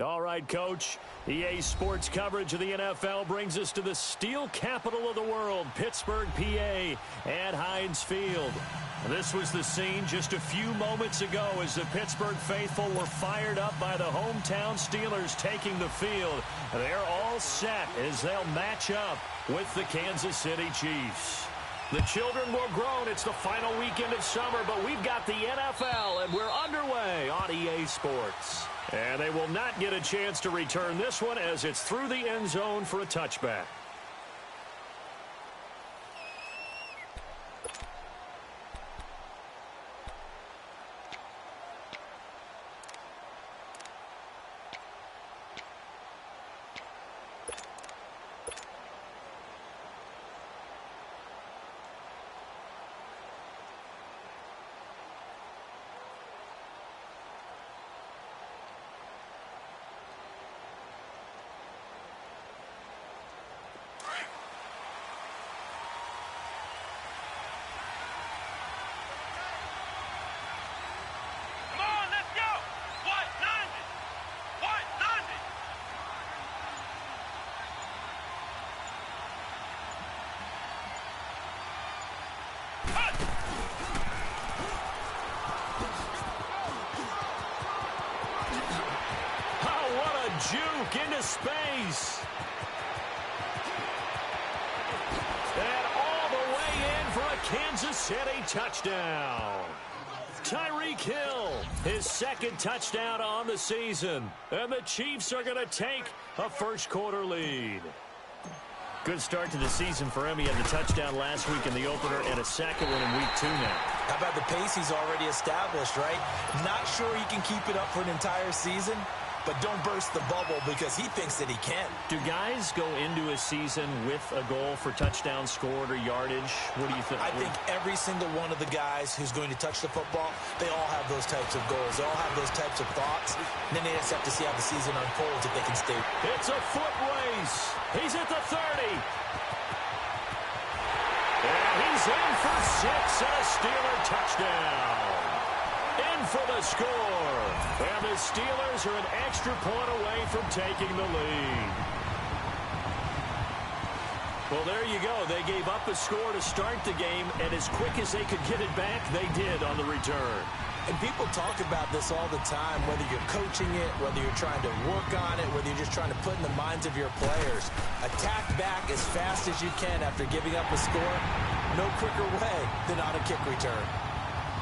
All right, Coach. EA Sports coverage of the NFL brings us to the steel capital of the world, Pittsburgh, PA, at Heinz Field. This was the scene just a few moments ago as the Pittsburgh faithful were fired up by the hometown Steelers taking the field. They're all set as they'll match up with the Kansas City Chiefs. The children will groan. It's the final weekend of summer, but we've got the NFL, and we're underway on EA Sports. And they will not get a chance to return this one as it's through the end zone for a touchback. Juke into space. And all the way in for a Kansas City touchdown. Tyreek Hill, his second touchdown on the season. And the Chiefs are going to take a first-quarter lead. Good start to the season for him. He had the touchdown last week in the opener and a second one in week 2 now. How about the pace he's already established, right? Not sure he can keep it up for an entire season, but don't burst the bubble because he thinks that he can. Do guys go into a season with a goal for touchdowns scored or yardage? What do you think? I think every single one of the guys who's going to touch the football, they all have those types of goals. They all have those types of thoughts. And then they just have to see how the season unfolds if they can stay. It's a foot race. He's at the 30. And he's in for 6 and a Steeler touchdown. In for the score. And the Steelers are an extra point away from taking the lead. Well, there you go. They gave up a score to start the game, and as quick as they could get it back, they did on the return. And people talk about this all the time, whether you're coaching it, whether you're trying to work on it, whether you're just trying to put in the minds of your players. Attack back as fast as you can after giving up a score. No quicker way than on a kick return.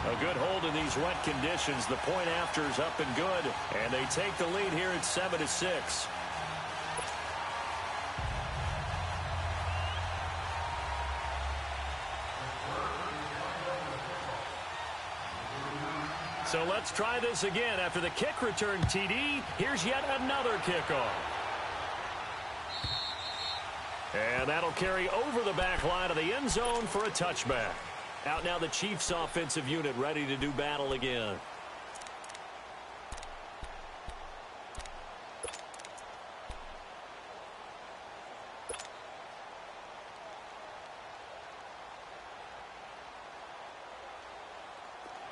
A good hold in these wet conditions. The point after is up and good. And they take the lead here at 7-6. So let's try this again. After the kick return TD, here's yet another kickoff. And that'll carry over the back line of the end zone for a touchback. Out now the Chiefs offensive unit ready to do battle again.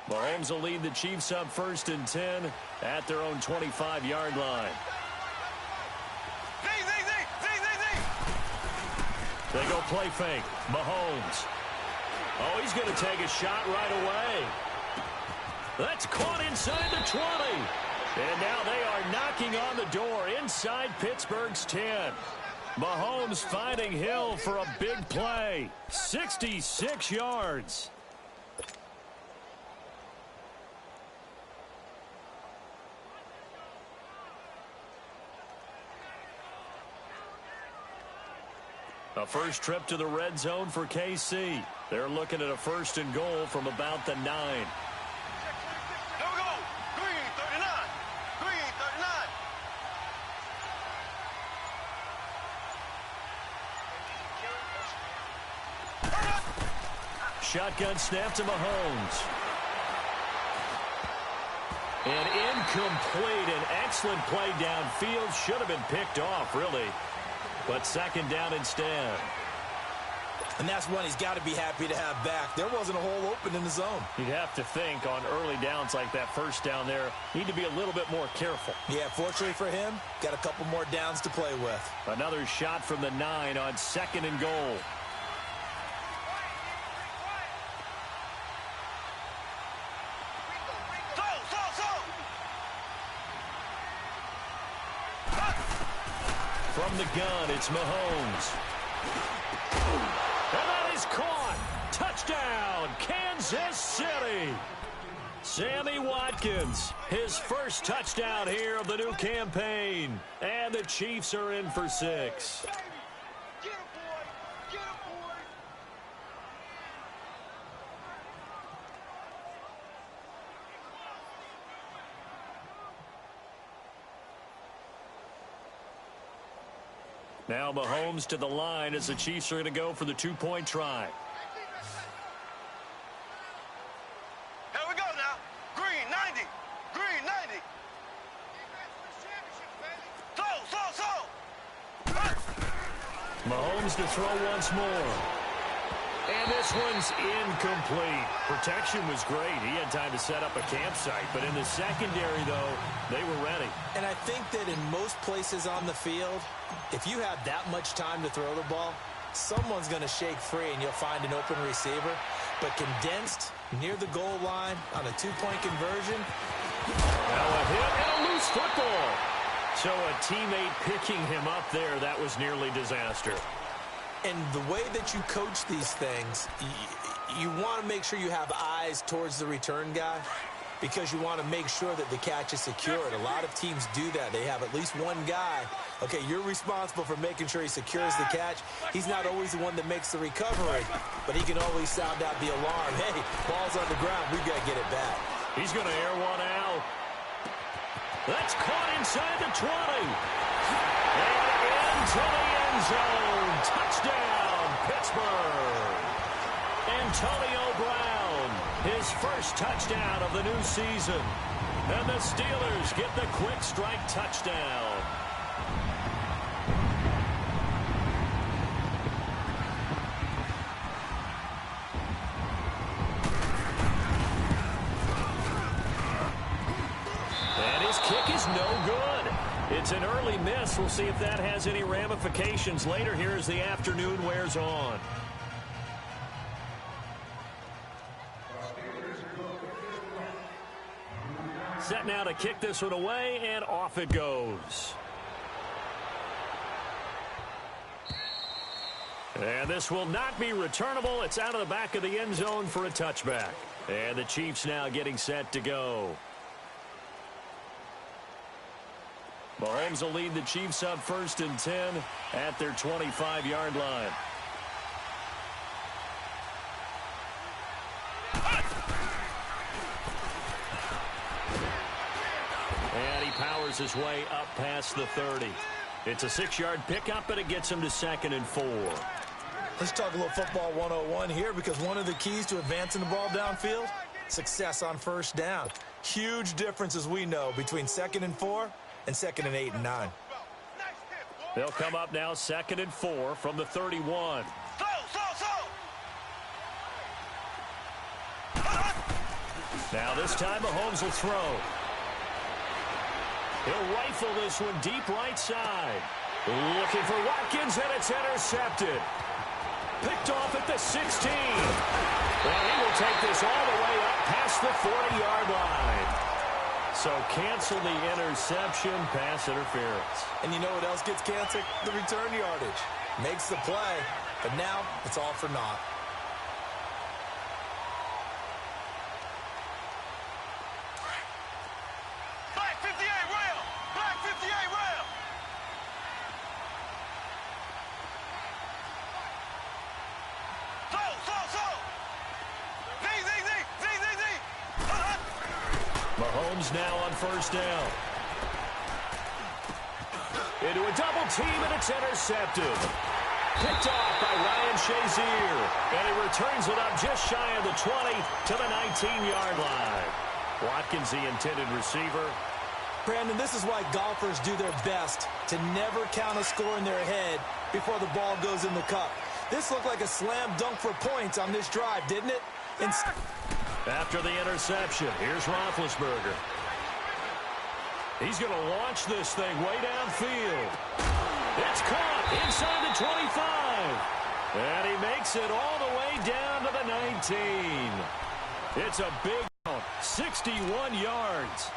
Mahomes will lead the Chiefs up 1st and 10 at their own 25-yard line. They go play fake. Mahomes. Oh, he's going to take a shot right away. That's caught inside the 20. And now they are knocking on the door inside Pittsburgh's 10. Mahomes finding Hill for a big play. 66 yards. A first trip to the red zone for KC. They're looking at a 1st and goal from about the 9. Here we go. Green 39. Green 39. Shotgun snap to Mahomes. And incomplete. An excellent play downfield. Should have been picked off, really. But 2nd down instead. And that's one he's got to be happy to have back. There wasn't a hole open in the zone. You'd have to think on early downs like that first down there, need to be a little bit more careful. Yeah, fortunately for him, got a couple more downs to play with. Another shot from the 9 on 2nd and goal. From the gun, it's Mahomes. And that is caught. Touchdown, Kansas City. Sammy Watkins, his first touchdown here of the new campaign. And the Chiefs are in for 6. Now Mahomes to the line as the Chiefs are going to go for the 2-point try. Here we go now. Green 90. Green 90. Mahomes to throw once more. And this one's incomplete. Protection was great. He had time to set up a campsite. But in the secondary, though, they were ready. And I think that in most places on the field, if you have that much time to throw the ball, someone's going to shake free and you'll find an open receiver. But condensed near the goal line on a 2-point conversion. Now a hit and a loose football. So a teammate picking him up there, that was nearly disaster. And the way that you coach these things, you want to make sure you have eyes towards the return guy because you want to make sure that the catch is secured. A lot of teams do that. They have at least one guy. Okay, you're responsible for making sure he secures the catch. He's not always the one that makes the recovery, but he can always sound out the alarm. Hey, ball's on the ground. We've got to get it back. He's going to air one out. That's caught inside the 20. And into the end zone. Touchdown, Pittsburgh. Antonio Brown, his first touchdown of the new season. And the Steelers get the quick strike touchdown. And his kick is no good. It's an early miss. We'll see if that has any ramifications later here as the afternoon wears on. Set now to kick this one away, and off it goes. And this will not be returnable. It's out of the back of the end zone for a touchback. And the Chiefs now getting set to go. Mahomes will lead the Chiefs up 1st and 10 at their 25-yard line. And he powers his way up past the 30. It's a 6-yard pickup, and it gets him to 2nd and 4. Let's talk a little football 101 here because one of the keys to advancing the ball downfield, success on first down. Huge difference, as we know, between 2nd and 4 and 2nd and 8 and 9. They'll come up now 2nd and 4 from the 31. Now this time Mahomes will throw. He'll rifle this one deep right side. Looking for Watkins, and it's intercepted. Picked off at the 16. Well, he will take this all the way up past the 40-yard line. So cancel the interception, pass interference. And you know what else gets canceled? The return yardage. Makes the play, but now it's all for naught. Black 58 rail. Black 58 rail. Mahomes now on first down. Into a double team, and it's intercepted. Picked off by Ryan Shazier. And he returns it up just shy of the 20 to the 19-yard line. Watkins, the intended receiver. Brandon, this is why golfers do their best to never count a score in their head before the ball goes in the cup. This looked like a slam dunk for points on this drive, didn't it? After the interception, here's Roethlisberger. He's going to launch this thing way downfield. It's caught inside the 25. And he makes it all the way down to the 19. It's a big 61 yards.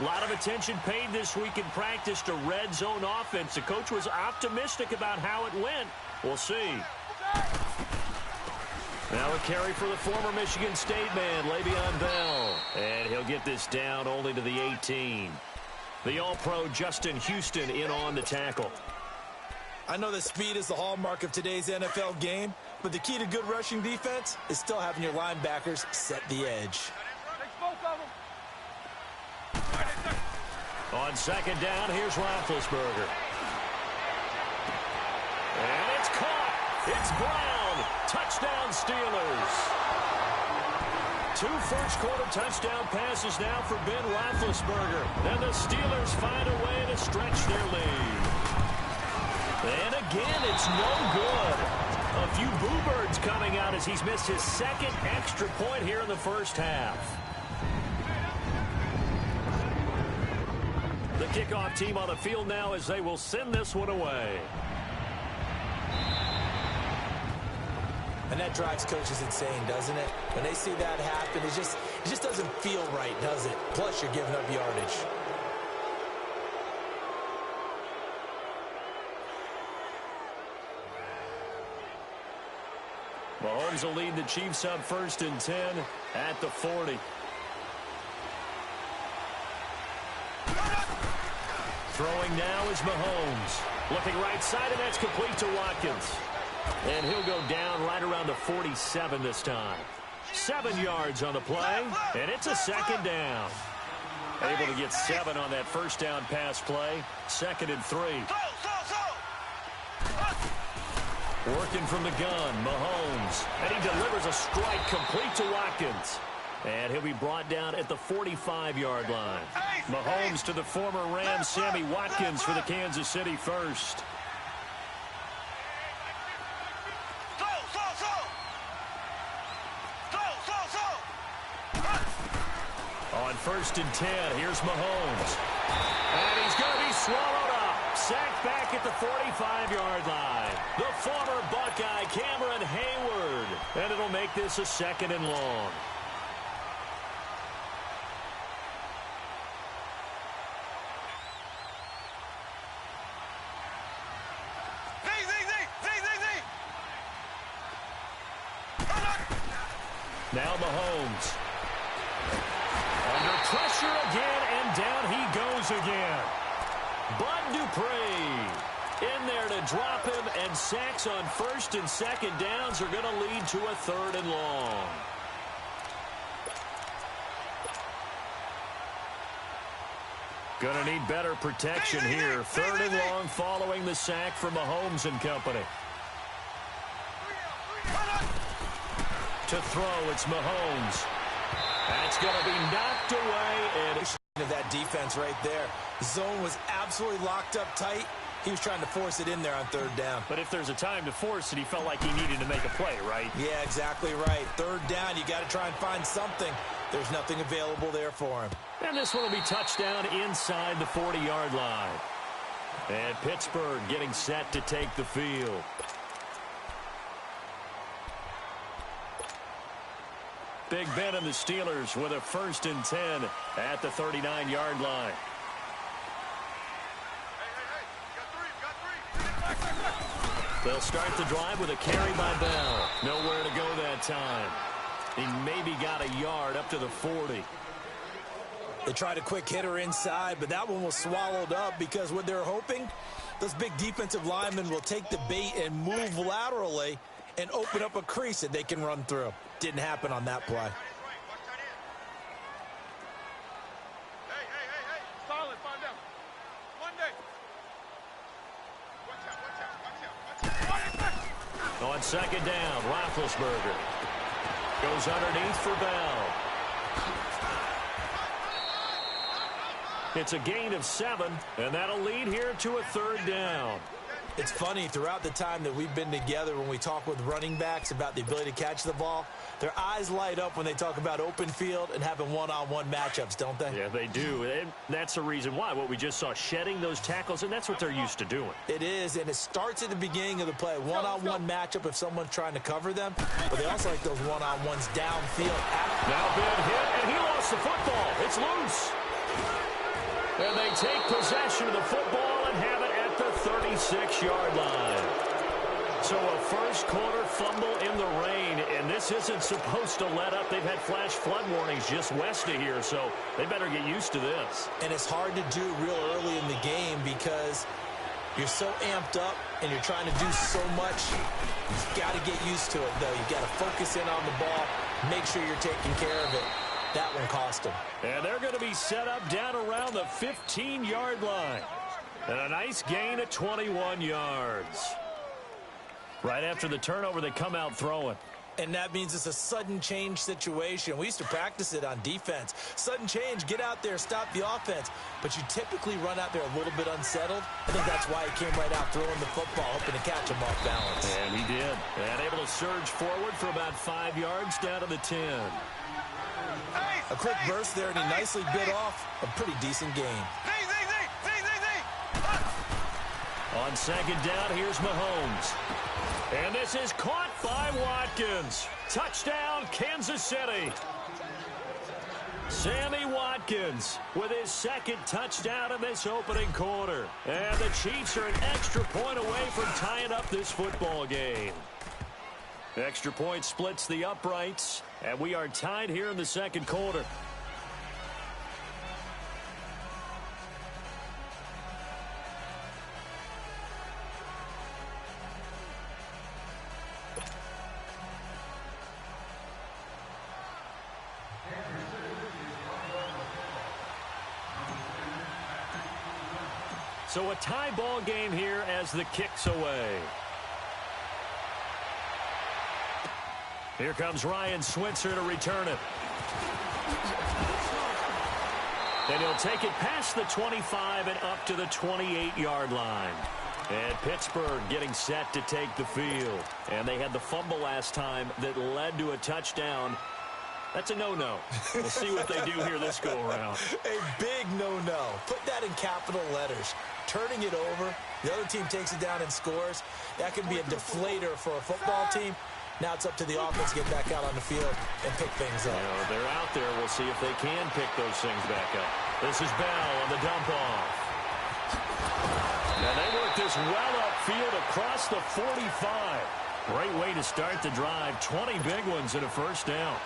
A lot of attention paid this week in practice to red zone offense. The coach was optimistic about how it went. We'll see. Now a carry for the former Michigan State man, Le'Veon Bell. And he'll get this down only to the 18. The All-Pro Justin Houston in on the tackle. I know that speed is the hallmark of today's NFL game, but the key to good rushing defense is still having your linebackers set the edge. On second down, here's Roethlisberger. And it's caught. It's Brown. Touchdown, Steelers. 2 first-quarter touchdown passes now for Ben Roethlisberger. And the Steelers find a way to stretch their lead. And again, it's no good. A few boo birds coming out as he's missed his second extra point here in the first half. The kickoff team on the field now as they will send this one away. And that drives coaches insane, doesn't it? When they see that happen, it just doesn't feel right, does it? Plus, you're giving up yardage. Mahomes will lead the Chiefs up 1st and 10 at the 40. Throwing now is Mahomes. Looking right side, and that's complete to Watkins. And he'll go down right around the 47 this time. 7 yards on the play, and it's a second down. Able to get 7 on that first down pass play. 2nd and 3. Working from the gun, Mahomes. And he delivers a strike complete to Watkins. And he'll be brought down at the 45-yard line. Mahomes to the former Rams, Sammy Watkins for the Kansas City first. On 1st and 10, here's Mahomes. And he's going to be swallowed up. Sacked back at the 45-yard line. The former Buckeye, Cameron Hayward. And it'll make this a 2nd and long. Now Mahomes. Under pressure again, and down he goes again. Bud Dupree in there to drop him, and sacks on 1st and 2nd downs are going to lead to a 3rd and long. Going to need better protection here. 3rd and long following the sack from Mahomes and company. To throw, it's Mahomes. That's going to be knocked away. And of that defense right there. Zone was absolutely locked up tight. He was trying to force it in there on 3rd down. But if there's a time to force it, he felt like he needed to make a play, right? Yeah, exactly right. 3rd down, you got to try and find something. There's nothing available there for him. And this one will be touchdown inside the 40-yard line. And Pittsburgh getting set to take the field. Big Ben and the Steelers with a 1st and 10 at the 39-yard line. They'll start the drive with a carry by Bell. Nowhere to go that time. He maybe got a yard up to the 40. They tried a quick hitter inside, but that one was swallowed up because what they're hoping, those big defensive linemen will take the bait and move laterally and open up a crease that they can run through. Didn't happen on that play. On 2nd down, Roethlisberger goes underneath for Bell. It's a gain of 7, and that'll lead here to a 3rd down. It's funny, throughout the time that we've been together, when we talk with running backs about the ability to catch the ball, their eyes light up when they talk about open field and having one-on-one matchups, don't they? Yeah, they do. And that's the reason why. What we just saw, shedding those tackles, and that's what they're used to doing. It is, and it starts at the beginning of the play. One-on-one matchup if someone's trying to cover them, but they also like those one-on-ones downfield. Now big hit, and he lost the football. It's loose. And they take possession of the football and have it at the 36-yard line. So a first-quarter fumble in the rain, and this isn't supposed to let up. They've had flash flood warnings just west of here, so they better get used to this. And it's hard to do real early in the game because you're so amped up and you're trying to do so much. You've got to get used to it, though. You've got to focus in on the ball, make sure you're taking care of it. That one cost them. And they're going to be set up down around the 15-yard line. And a nice gain of 21 yards. Right after the turnover, they come out throwing. And that means it's a sudden change situation. We used to practice it on defense. Sudden change, get out there, stop the offense. But you typically run out there a little bit unsettled. I think that's why he came right out throwing the football, hoping to catch him off balance. And he did. And able to surge forward for about 5 yards down to the 10. A quick burst there, and he nicely bit off a pretty decent gain. On 2nd down, here's Mahomes. And this is caught by Watkins. Touchdown, Kansas City. Sammy Watkins with his 2nd touchdown in this opening quarter. And the Chiefs are an extra point away from tying up this football game. Extra point splits the uprights, and we are tied here in the 2nd quarter. So a tie ball game here as the kick's away. Here comes Ryan Switzer to return it. And he'll take it past the 25 and up to the 28-yard line. And Pittsburgh getting set to take the field. And they had the fumble last time that led to a touchdown. That's a no-no. We'll see what they do here this go-around. A big no-no. Put that in capital letters. Turning it over, the other team takes it down and scores. That could be a deflator for a football team. Now it's up to the offense to get back out on the field and pick things up. You know, they're out there. We'll see if they can pick those things back up. This is Bell on the dump-off. Now they work this well upfield across the 45. Great way to start the drive. 20 big ones and a first down.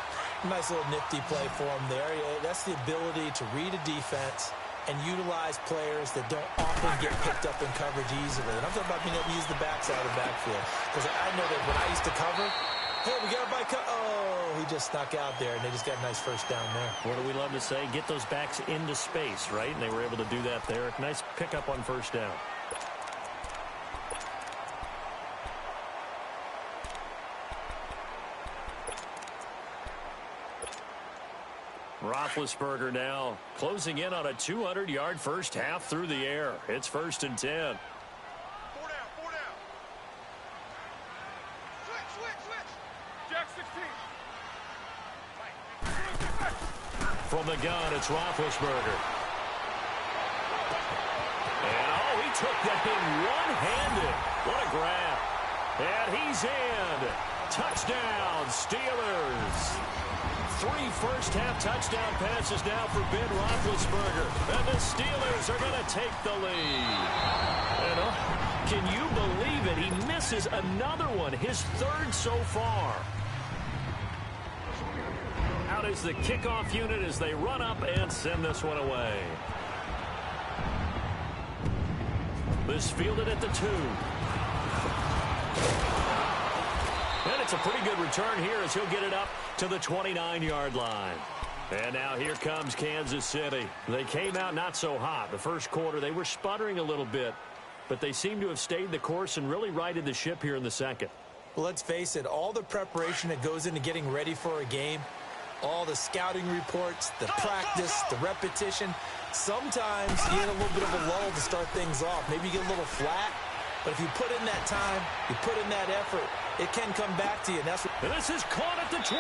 Nice little nifty play for him there. That's the ability to read a defense and utilize players that don't often get picked up in coverage easily. And I'm talking about being able to use the backside of the backfield. Because I know that when I used to cover, hey, we got a bike. Oh, he just snuck out there, and they just got a nice first down there. What do we love to say? Get those backs into space, right? And they were able to do that there. Nice pickup on first down. Roethlisberger now closing in on a 200-yard first half through the air. It's 1st and 10. 4 down, 4 down. Switch. Jack 16. From the gun, it's Roethlisberger. And, he took that in one-handed. What a grab. And he's in. Touchdown, Steelers. 3 first-half touchdown passes now for Ben Roethlisberger. And the Steelers are going to take the lead. And, can you believe it? He misses another one, his 3rd so far. Out is the kickoff unit as they run up and send this one away. This fielded at the 2. And it's a pretty good return here as he'll get it up to the 29-yard line. And now here comes Kansas City. They came out not so hot. The first quarter, they were sputtering a little bit, but they seem to have stayed the course and really righted the ship here in the 2nd. Well, let's face it, all the preparation that goes into getting ready for a game, all the scouting reports, the practice, the repetition, Sometimes you get a little bit of a lull to start things off. Maybe you get a little flat, but if you put in that time, you put in that effort, it can come back to you. And that's what this is caught at the 20.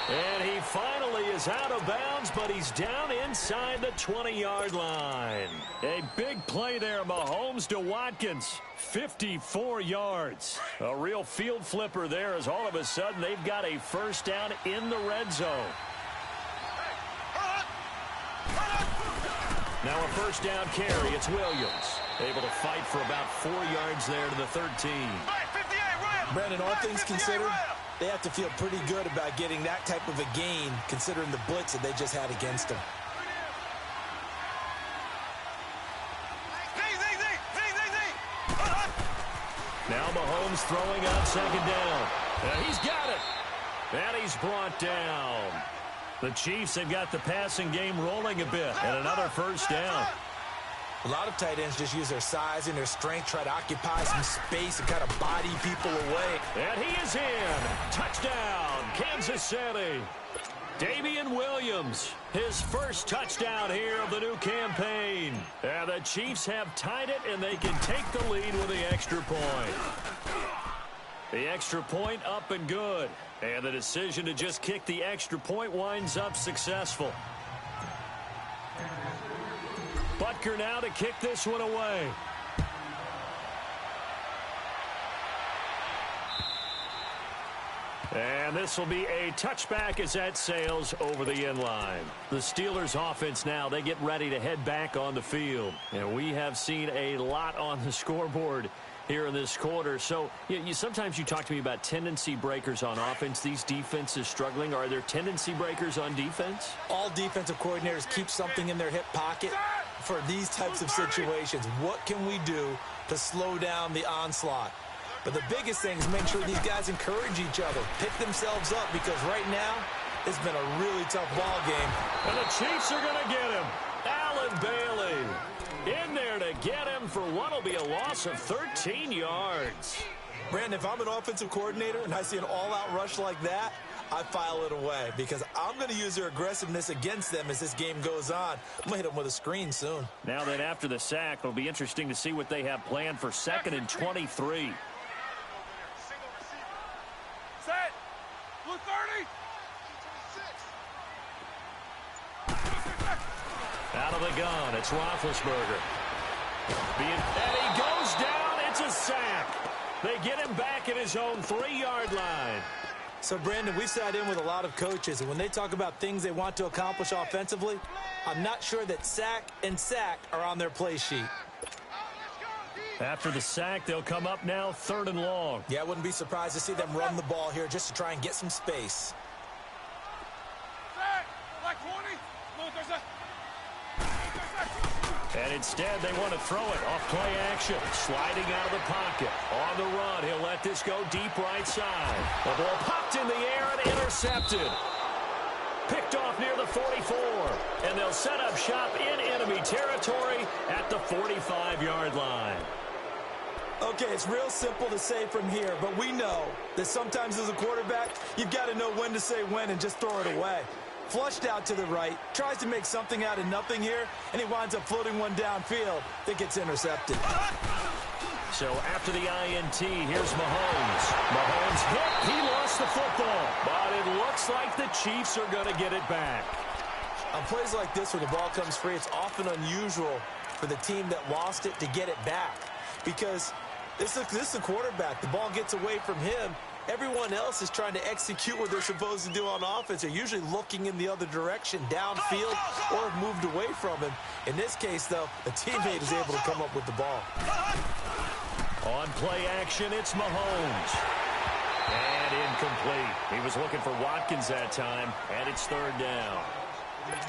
And he finally is out of bounds, but he's down inside the 20-yard line. A big play there, Mahomes to Watkins. 54 yards. A real field flipper there as all of a sudden they've got a first down in the red zone. Now a first down carry. It's Williams. Able to fight for about 4 yards there to the 13. Brandon, all things considered, they have to feel pretty good about getting that type of a gain considering the blitz that they just had against them. Now Mahomes throwing on second down. And he's got it. And he's brought down. The Chiefs have got the passing game rolling a bit. And another first down. A lot of tight ends just use their size and their strength, try to occupy some space and kind of body people away. And he is in. Touchdown, Kansas City. Damian Williams, his first touchdown here of the new campaign. And the Chiefs have tied it, and they can take the lead with the extra point. The extra point up and good. And the decision to just kick the extra point winds up successful. Butker now to kick this one away. And this will be a touchback as that sails over the end line. The Steelers offense now, they get ready to head back on the field. And we have seen a lot on the scoreboard here in this quarter. So sometimes you talk to me about tendency breakers on offense. These defenses struggling. Are there tendency breakers on defense? All defensive coordinators keep something in their hip pocket for these types of situations. What can we do to slow down the onslaught? But the biggest thing is make sure these guys encourage each other, pick themselves up, because right now it's been a really tough ball game. And the Chiefs are going to get him. Allen Bailey in there to get him for what will be a loss of 13 yards. Brandon, if I'm an offensive coordinator and I see an all-out rush like that, I file it away because I'm going to use their aggressiveness against them as this game goes on. I'm going to hit them with a screen soon. Now that after the sack, it'll be interesting to see what they have planned for 2nd and 23. Set. Blue 30. Out of the gun, it's Roethlisberger. And he goes down. It's a sack. They get him back at his own 3-yard line. So, Brandon, we've sat in with a lot of coaches, and when they talk about things they want to accomplish offensively, I'm not sure that sack and sack are on their play sheet. After the sack, they'll come up now 3rd and long. Yeah, I wouldn't be surprised to see them run the ball here just to try and get some space. And instead, they want to throw it off play action. Sliding out of the pocket. On the run, he'll let this go deep right side. The ball popped in the air and intercepted. Picked off near the 44. And they'll set up shop in enemy territory at the 45-yard line. Okay, it's real simple to say from here, but we know that sometimes as a quarterback, you've got to know when to say when and just throw it away. Flushed out to the right, tries to make something out of nothing here, and he winds up floating one downfield that gets intercepted. So after the INT, here's Mahomes. Mahomes hit. He lost the football, but it looks like the Chiefs are going to get it back. On plays like this where the ball comes free, it's often unusual for the team that lost it to get it back because this is a quarterback. The ball gets away from him. Everyone else is trying to execute what they're supposed to do on offense. They're usually looking in the other direction, downfield, or have moved away from him. In this case, though, a teammate is able to come up with the ball. On play action, it's Mahomes. And incomplete. He was looking for Watkins that time, and it's 3rd down.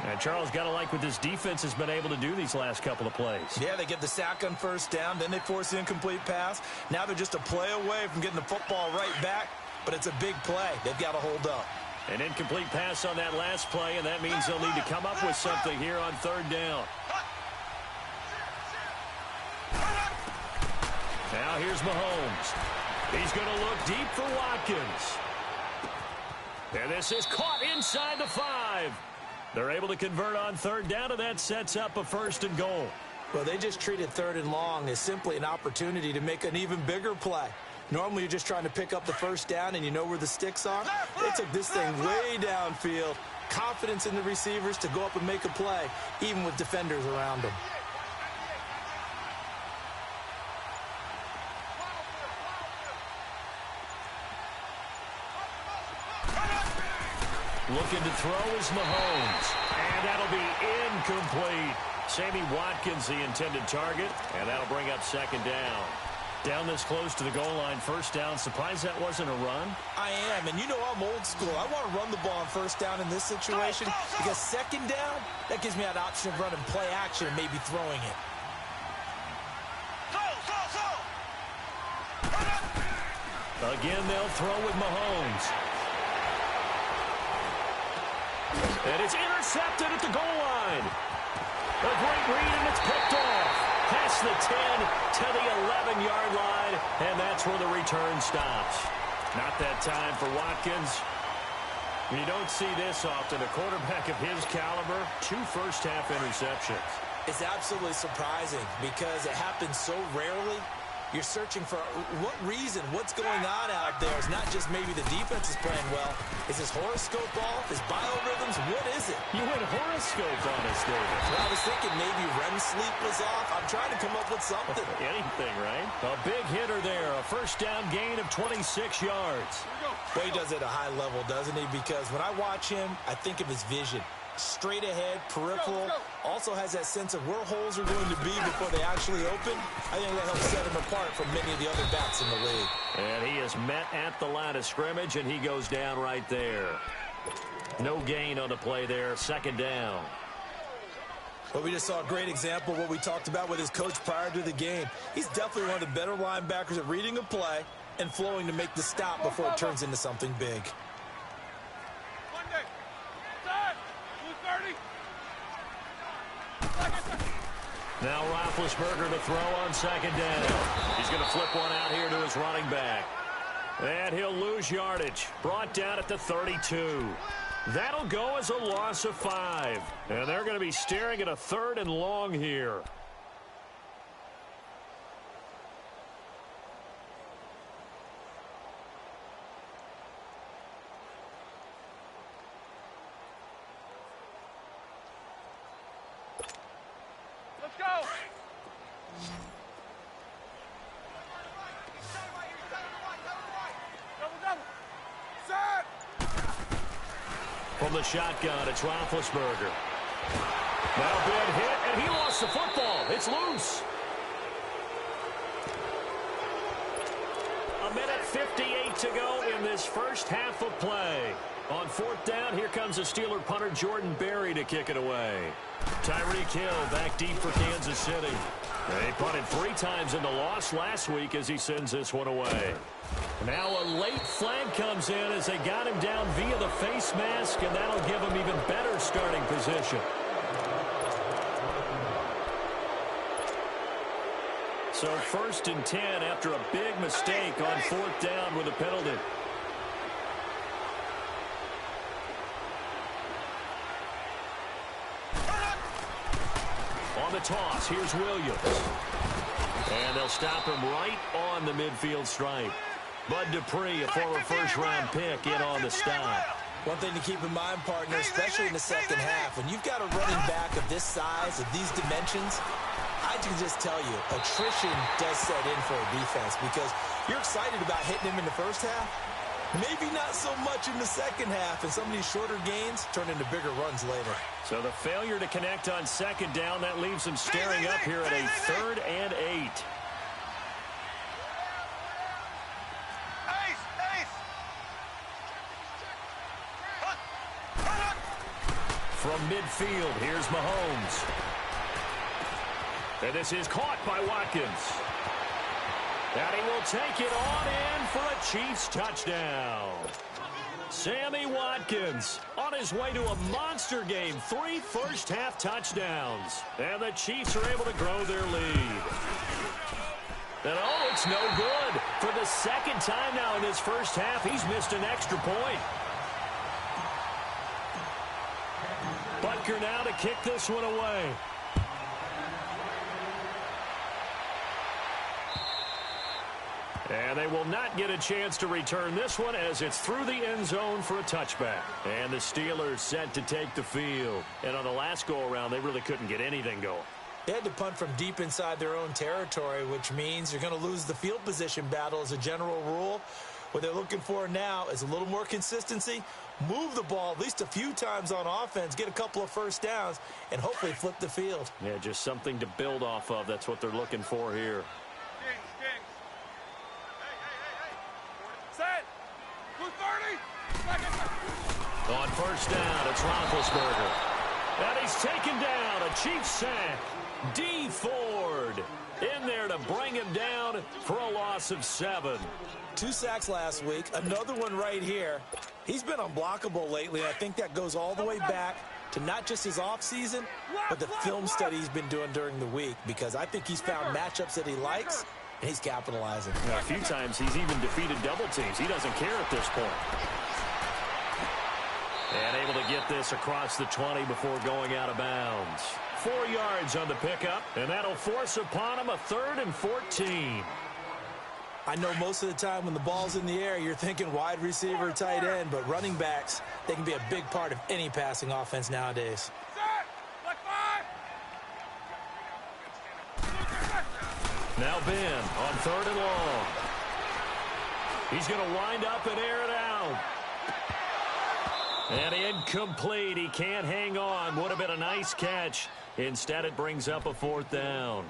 And Charles, got to like what this defense has been able to do these last couple of plays. Yeah, they get the sack on 1st down, then they force the incomplete pass. Now they're just a play away from getting the football right back, but it's a big play. They've got to hold up. An incomplete pass on that last play, and that means they'll need to come up with something here on 3rd down. Now here's Mahomes. He's going to look deep for Watkins. And this is caught inside the 5. They're able to convert on third down, and that sets up a 1st and goal. Well, they just treated 3rd and long as simply an opportunity to make an even bigger play. Normally, you're just trying to pick up the 1st down, and you know where the sticks are. They took this thing way downfield. Confidence in the receivers to go up and make a play, even with defenders around them. Looking to throw is Mahomes. And that'll be incomplete. Sammy Watkins, the intended target. And that'll bring up 2nd down. Down this close to the goal line, 1st down. Surprised that wasn't a run? I am, and you know I'm old school. I want to run the ball on 1st down in this situation because 2nd down, that gives me an option of running play action and maybe throwing it. Again, they'll throw with Mahomes. And it's intercepted at the goal line. A great read, and it's picked off. Past the 10 to the 11-yard line, and that's where the return stops. Not that time for Watkins. You don't see this often. A quarterback of his caliber, 2 first-half interceptions. It's absolutely surprising because it happens so rarely. You're searching for what reason, what's going on out there. It's not just maybe the defense is playing well. Is his horoscope off? His biorhythms? What is it? You went horoscope on us, David. Well, I was thinking maybe REM sleep was off. I'm trying to come up with something. Anything, right? A big hitter there. A 1st down gain of 26 yards. Well, he does it at a high level, doesn't he? Because when I watch him, I think of his vision. Straight ahead, peripheral, also has that sense of where holes are going to be before they actually open. I think that helps set him apart from many of the other backs in the league. And he is met at the line of scrimmage, and he goes down right there. No gain on the play there, 2nd down. Well, we just saw a great example of what we talked about with his coach prior to the game. He's definitely one of the better linebackers at reading a play and flowing to make the stop before it turns into something big. Now Roethlisberger to throw on 2nd down. He's going to flip one out here to his running back. And he'll lose yardage. Brought down at the 32. That'll go as a loss of 5. And they're going to be staring at a 3rd and long here. From the shotgun, it's Roethlisberger. Now big hit, and he lost the football. It's loose. 1:58 to go in this 1st half of play. On 4th down, here comes the Steeler punter Jordan Berry to kick it away. Tyreek Hill back deep for Kansas City. They punted 3 times in the loss last week as he sends this one away. Now a late flag comes in as they got him down via the face mask, and that'll give him even better starting position. So 1st and 10 after a big mistake on 4th down with a penalty. On the toss, here's Williams. And they'll stop him right on the midfield stripe. Bud Dupree, a former 1st-round pick, in on the stop. One thing to keep in mind, partner, especially in the 2nd half, when you've got a running back of this size, of these dimensions, I can just tell you, attrition does set in for a defense because you're excited about hitting him in the 1st half. Maybe not so much in the 2nd half, and some of these shorter gains turn into bigger runs later. So the failure to connect on 2nd down, that leaves them staring up here at a 3rd and 8. From midfield, here's Mahomes. And this is caught by Watkins. And he will take it on in for a Chiefs touchdown. Sammy Watkins on his way to a monster game. 3 first-half touchdowns. And the Chiefs are able to grow their lead. And oh, it's no good. For the 2nd time now in this 1st half, he's missed an extra point. But Butker now to kick this one away. And they will not get a chance to return this one as it's through the end zone for a touchback. And the Steelers set to take the field. And on the last go-around, they really couldn't get anything going. They had to punt from deep inside their own territory, which means you're going to lose the field position battle as a general rule. What they're looking for now is a little more consistency, move the ball at least a few times on offense, get a couple of first downs, and hopefully flip the field. Yeah, just something to build off of. That's what they're looking for here. Set. 230. On first down, it's Roethlisberger. And he's taken down, a Chiefs sack. D. Ford in there to bring him down for a loss of 7. 2 sacks last week, another one right here. He's been unblockable lately. I think that goes all the way back to not just his offseason, but the film study he's been doing during the week, because I think he's found matchups that he likes, and he's capitalizing. A few times he's even defeated double teams. He doesn't care at this point. And able to get this across the 20 before going out of bounds. 4 yards on the pickup, and that'll force upon him a 3rd and 14. I know most of the time when the ball's in the air, you're thinking wide receiver, tight end, but running backs, they can be a big part of any passing offense nowadays. Now Ben on 3rd and long. He's going to wind up and air it out. And incomplete. He can't hang on. Would have been a nice catch. Instead, it brings up a 4th down.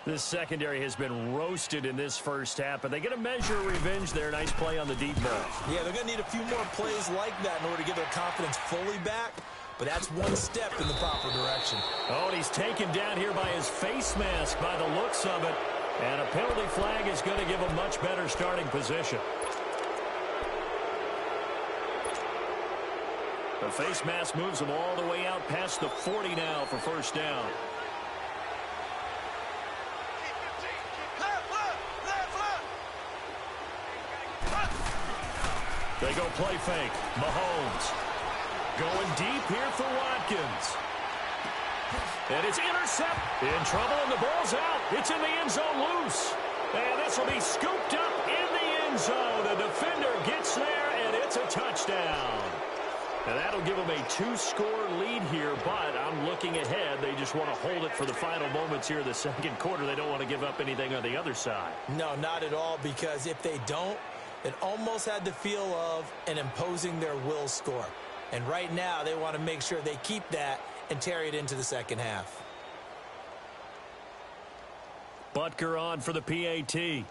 This secondary has been roasted in this first half, but they get a measure of revenge there. Nice play on the deep ball. Yeah, they're going to need a few more plays like that in order to get their confidence fully back, but that's one step in the proper direction. Oh, and he's taken down here by his face mask by the looks of it, and a penalty flag is going to give him much better starting position. The face mask moves him all the way out past the 40 now for first down. They go play fake. Mahomes going deep here for Watkins. And it's intercept. In trouble, and the ball's out. It's in the end zone loose. And this will be scooped up in the end zone. The defender gets there, and it's a touchdown. And that'll give them a 2-score lead here, but I'm looking ahead. They just want to hold it for the final moments here in the second quarter. They don't want to give up anything on the other side. No, not at all, because if they don't, it almost had the feel of an imposing their will score. And right now, they want to make sure they keep that and carry it into the second half. Butker on for the PAT.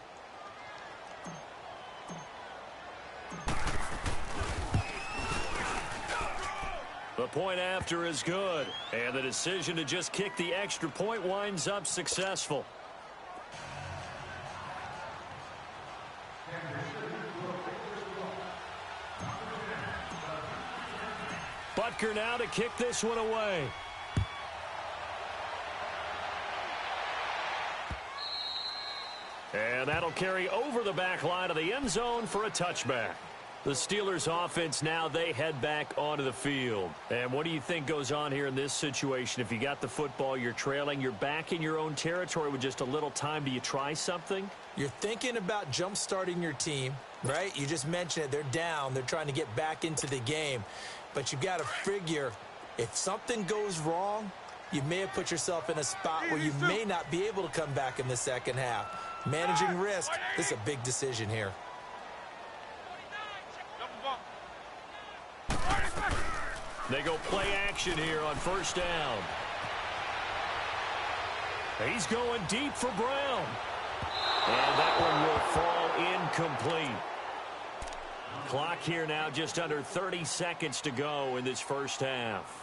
The point after is good, and the decision to just kick the extra point winds up successful. Butker now to kick this one away. And that'll carry over the back line of the end zone for a touchback. The Steelers offense now, they head back onto the field. And what do you think goes on here in this situation? If you got the football, you're trailing, you're back in your own territory with just a little time. Do you try something? You're thinking about jump-starting your team, right? You just mentioned it. They're down. They're trying to get back into the game. But you've got to figure, if something goes wrong, you may have put yourself in a spot where you may not be able to come back in the second half. Managing risk, this is a big decision here. They go play action here on first down. He's going deep for Brown. And that one will fall incomplete. Clock here now, just under 30 seconds to go in this first half.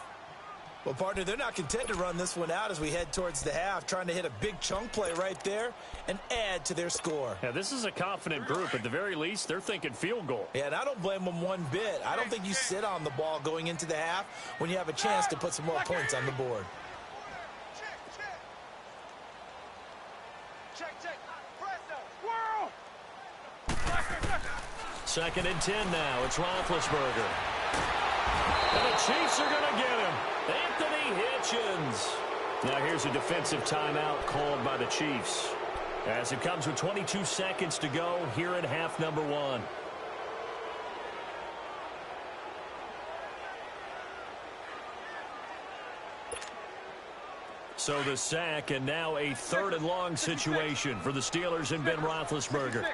Well, partner, they're not content to run this one out as we head towards the half, trying to hit a big chunk play right there and add to their score. Yeah, this is a confident group. At the very least, they're thinking field goal. Yeah, and I don't blame them one bit. I don't think you sit on the ball going into the half when you have a chance to put some more points on the board. Second and 10 now. It's Roethlisberger. And the Chiefs are going to get him. Anthony Hitchens. Now here's a defensive timeout called by the Chiefs, as it comes with 22 seconds to go here in half number 1. So the sack, and now a 3rd and long situation for the Steelers and Ben Roethlisberger.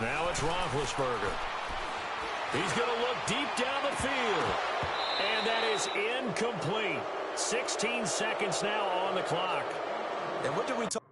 Now it's Roethlisberger. He's going to look deep down the field. And that is incomplete. 16 seconds now on the clock. And what did we talk?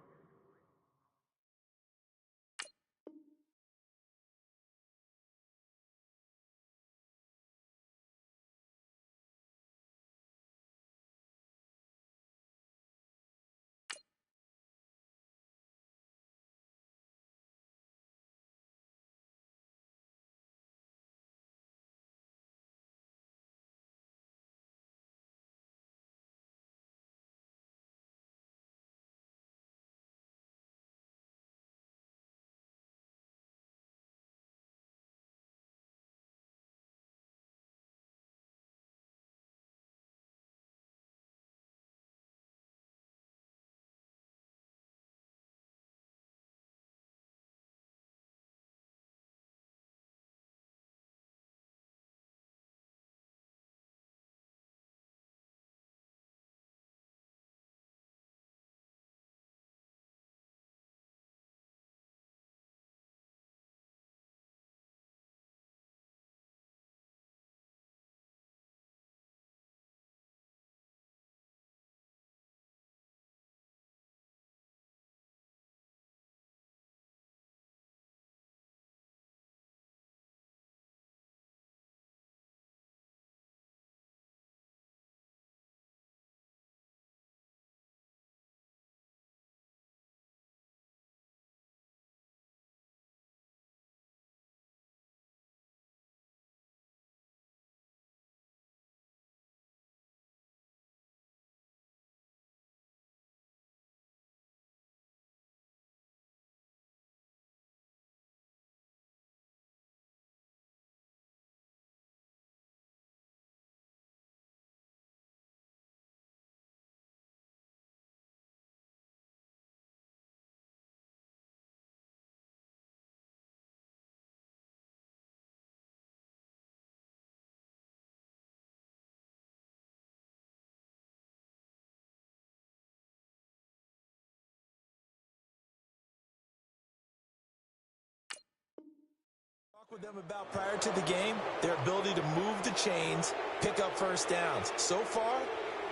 With them about prior to the game, their ability to move the chains, pick up first downs. So far,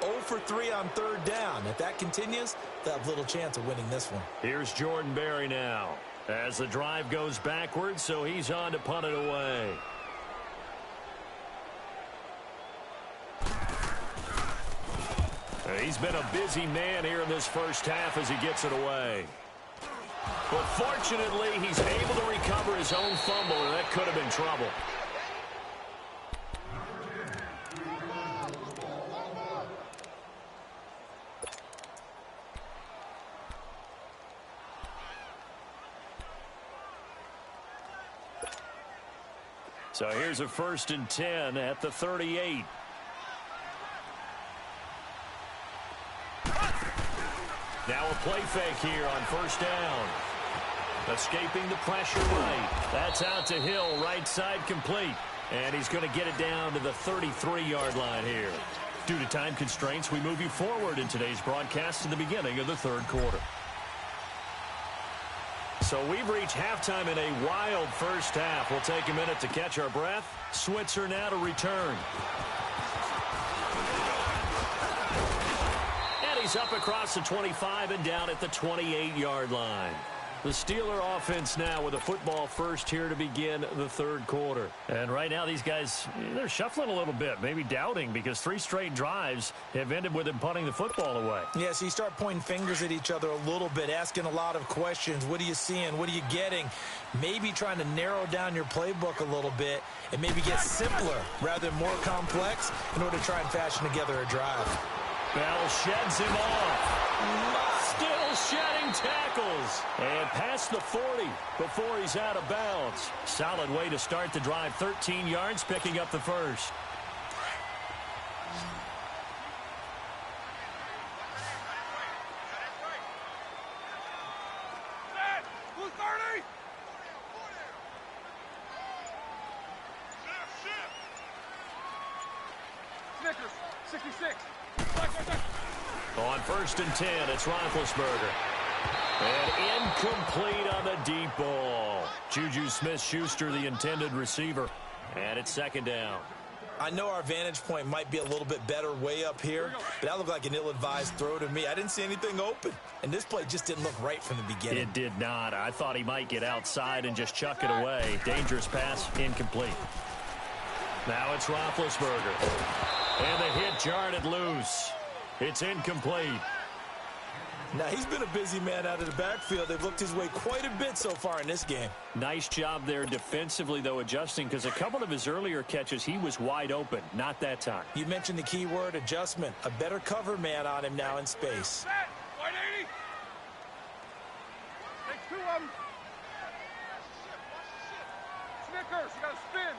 0 for 3 on 3rd down. If that continues, they'll have little chance of winning this one. Here's Jordan Berry now as the drive goes backwards, so he's on to punt it away. He's been a busy man here in this first half as he gets it away. But fortunately, he's able to recover his own fumble, and that could have been trouble. So here's a 1st and 10 at the 38. Now a play fake here on 1st down. Escaping the pressure right. That's out to Hill, right side complete. And he's going to get it down to the 33-yard line here. Due to time constraints, we move you forward in today's broadcast to the beginning of the 3rd quarter. So we've reached halftime in a wild first half. We'll take a minute to catch our breath. Switzer now to return. And he's up across the 25 and down at the 28-yard line. The Steeler offense now with a football first here to begin the 3rd quarter. And right now these guys, they're shuffling a little bit, maybe doubting, because 3 straight drives have ended with them punting the football away. Yeah, so you start pointing fingers at each other a little bit, asking a lot of questions. What are you seeing? What are you getting? Maybe trying to narrow down your playbook a little bit and maybe get simpler rather than more complex in order to try and fashion together a drive. Bell sheds him off. Still shedding tackles. And past the 40 before he's out of bounds. Solid way to start the drive. 13 yards, picking up the first. Snickers, 66. On 1st and 10, it's Roethlisberger. And incomplete on the deep ball. Juju Smith-Schuster, the intended receiver. And it's 2nd down. I know our vantage point might be a little bit better way up here, but that looked like an ill-advised throw to me. I didn't see anything open, and this play just didn't look right from the beginning. It did not. I thought he might get outside and just chuck it away. Dangerous pass, incomplete. Now it's Roethlisberger. And the hit jarred it loose. It's incomplete. Now, he's been a busy man out of the backfield. They've looked his way quite a bit so far in this game. Nice job there defensively, though, adjusting, because a couple of his earlier catches, he was wide open. Not that time. You mentioned the key word, adjustment. A better cover man on him now in space. White 80. Take 2 of them. Snickers, you got to spin.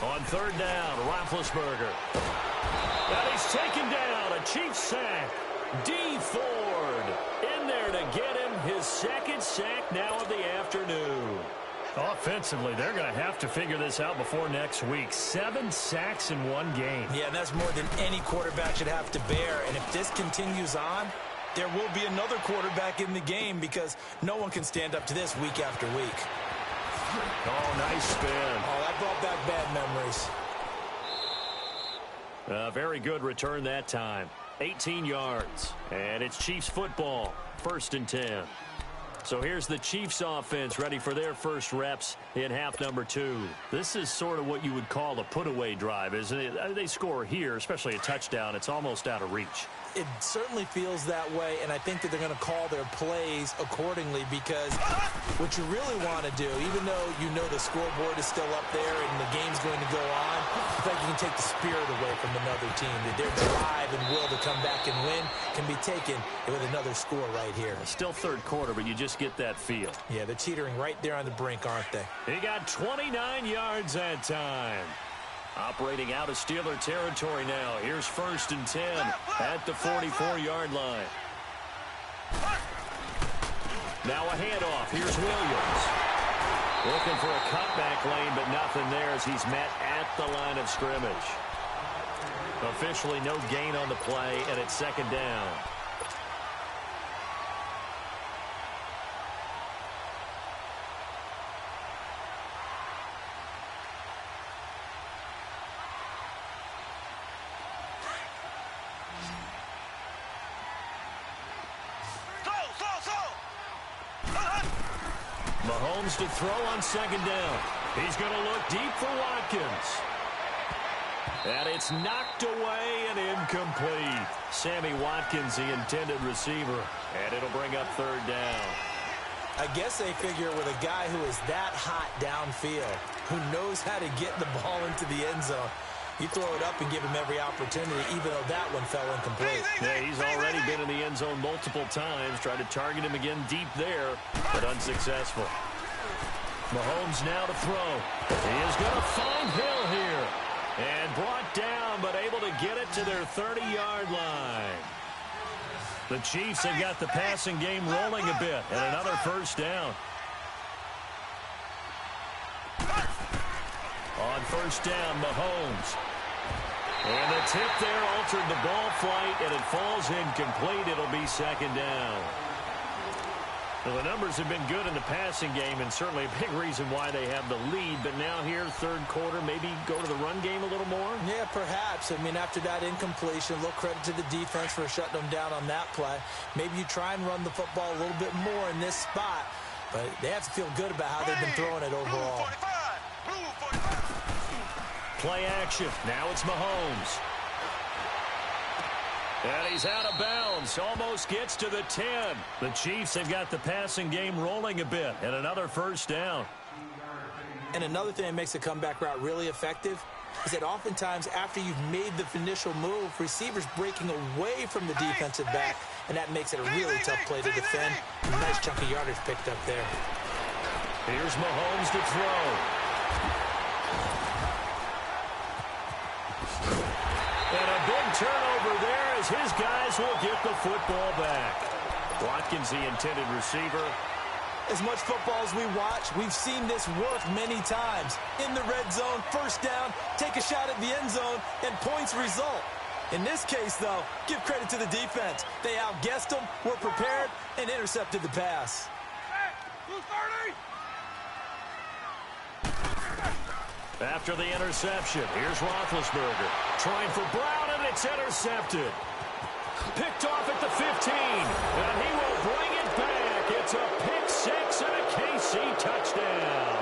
On 3rd down, Roethlisberger. And he's taken down. A Chiefs sack. D. Ford in there to get him his 2nd sack now of the afternoon. Offensively, they're going to have to figure this out before next week. 7 sacks in 1 game. Yeah, that's more than any quarterback should have to bear. And if this continues on, there will be another quarterback in the game because no one can stand up to this week after week. Oh, nice spin. Oh, that brought back bad memories. Very good return that time. 18 yards. And it's Chiefs football. 1st and 10. So here's the Chiefs offense ready for their first reps in half number 2. This is sort of what you would call a put-away drive, isn't it? They score here, especially a touchdown. It's almost out of reach. It certainly feels that way, and I think that they're going to call their plays accordingly because what you really want to do, even though you know the scoreboard is still up there and the game's going to go on, I think you can take the spirit away from another team. That their drive and will to come back and win can be taken with another score right here. Still 3rd quarter, but you just get that feel. Yeah, they're teetering right there on the brink, aren't they? He got 29 yards that time. Operating out of Steeler territory now. Here's 1st and 10 at the 44-yard line. Now a handoff. Here's Williams. Looking for a cutback lane, but nothing there as he's met at the line of scrimmage. Officially no gain on the play, and it's 2nd down. Mahomes to throw on 2nd down. He's going to look deep for Watkins. And it's knocked away and incomplete. Sammy Watkins, the intended receiver. And it'll bring up 3rd down. I guess they figure with a guy who is that hot downfield, who knows how to get the ball into the end zone, you throw it up and give him every opportunity, even though that one fell incomplete. Yeah, he's already been in the end zone multiple times. Tried to target him again deep there, but unsuccessful. Mahomes now to throw. He is going to find Hill here. And brought down, but able to get it to their 30-yard line. The Chiefs have got the passing game rolling a bit, and another 1st down. On 1st down, Mahomes. And the tip there altered the ball flight, and it falls incomplete. It'll be 2nd down. Well, the numbers have been good in the passing game, and certainly a big reason why they have the lead. But now here, 3rd quarter, maybe go to the run game a little more? Yeah, perhaps. I mean, after that incompletion, a little credit to the defense for shutting them down on that play. Maybe you try and run the football a little bit more in this spot. But they have to feel good about how they've been throwing it overall. Play action. Now it's Mahomes. And he's out of bounds. Almost gets to the 10. The Chiefs have got the passing game rolling a bit. And another 1st down. And another thing that makes the comeback route really effective, is that oftentimes after you've made the initial move, receivers breaking away from the defensive back, and that makes it a really tough play to defend. Nice chunk of yardage picked up there. Here's Mahomes to throw. And a big turnover there as his guys will get the football back. Watkins, the intended receiver. As much football as we watch, we've seen this work many times. In the red zone, first down, take a shot at the end zone, and points result. In this case, though, give credit to the defense. They outguessed them, were prepared, and intercepted the pass. After the interception, here's Roethlisberger. Trying for Brown, and it's intercepted. Picked off at the 15, and he will bring it back. It's a pick six and a KC touchdown.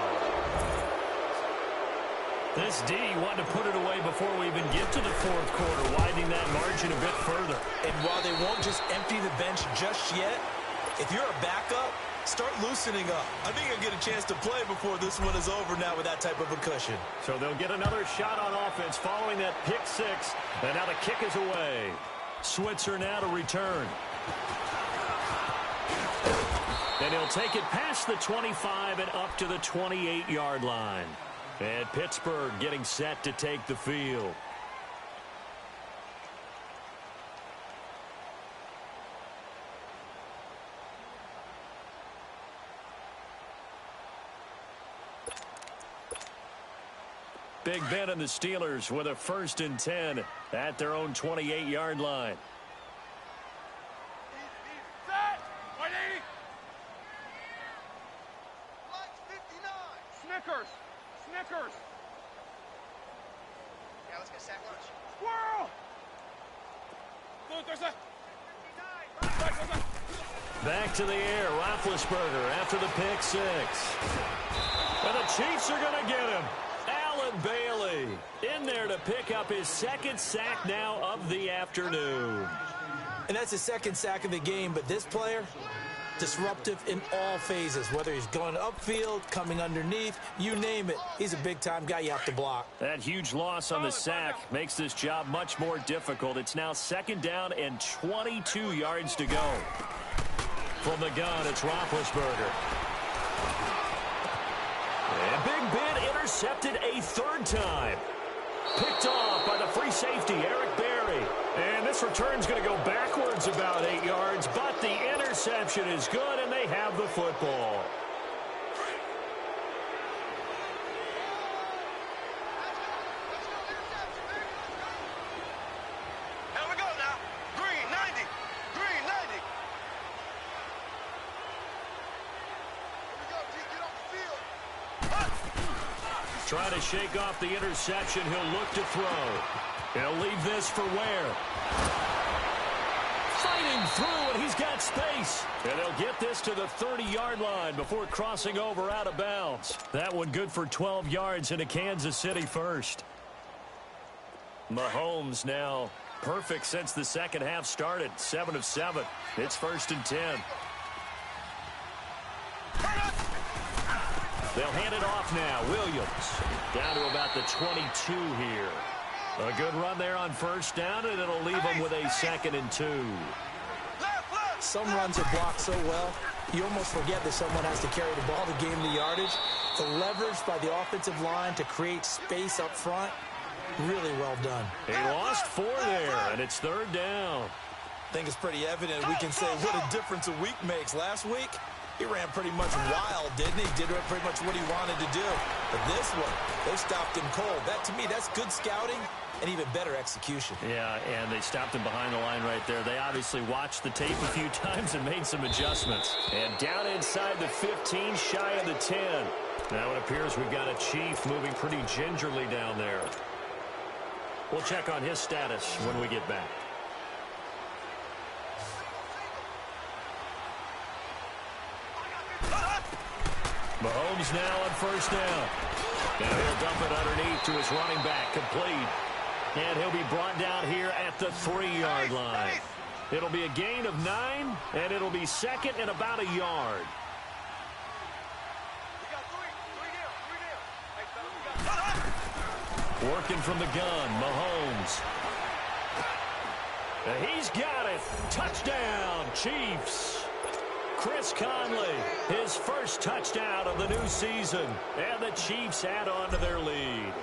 This D wanted to put it away before we even get to the fourth quarter, widening that margin a bit further. And while they won't just empty the bench just yet, if you're a backup, start loosening up. I think you'll get a chance to play before this one is over now with that type of a cushion. So they'll get another shot on offense following that pick six, and now the kick is away. Switzer now to return. And he'll take it past the 25 and up to the 28-yard line. And Pittsburgh getting set to take the field. Big Ben and the Steelers with a 1st and 10 at their own 28-yard line. Snickers. Yeah, let's get sack lunch. Squirrel! Back to the air, Roethlisberger after the pick six. And the Chiefs are going to get him. Allen Bailey in there to pick up his 2nd sack now of the afternoon. And that's his 2nd sack of the game, but this player, disruptive in all phases, whether he's going upfield, coming underneath, you name it. He's a big-time guy you have to block. That huge loss on the sack makes this job much more difficult. It's now 2nd down and 22 yards to go. From the gun, it's Roethlisberger. And Big Ben intercepted a 3rd time. Picked off by the free safety, Eric Berry. And this return's going to go backwards about 8 yards, but the interception is good, and they have the football. Here we go now. Green 90. Green 90. Here we go, D. Get off the field. Trying to shake off the interception. He'll look to throw. He'll leave this for Ware. Fighting through, and he's got space. And they'll get this to the 30-yard line before crossing over out of bounds. That one good for 12 yards into Kansas City first. Mahomes now perfect since the second half started. 7 of 7. It's 1st and 10. They'll hand it off now. Williams down to about the 22 here. A good run there on 1st down, and it'll leave them with a 2nd and 2. Some runs are blocked so well, you almost forget that someone has to carry the ball to gain the yardage. The leverage by the offensive line to create space up front, really well done. He lost 4 there, and it's 3rd down. I think it's pretty evident we can say what a difference a week makes. Last week, he ran pretty much wild, didn't he? Did pretty much what he wanted to do. But this one, they stopped him cold. That, to me, that's good scouting and even better execution. Yeah, and they stopped him behind the line right there. They obviously watched the tape a few times and made some adjustments. And down inside the 15, shy of the 10. Now it appears we've got a Chief moving pretty gingerly down there. We'll check on his status when we get back. Mahomes now on 1st down. Now he'll dump it underneath to his running back, complete. And he'll be brought down here at the 3-yard line. It'll be a gain of 9, and it'll be 2nd and about a yard. Working from the gun, Mahomes. He's got it. Touchdown, Chiefs. Chris Conley, his first touchdown of the new season. And the Chiefs add on to their lead.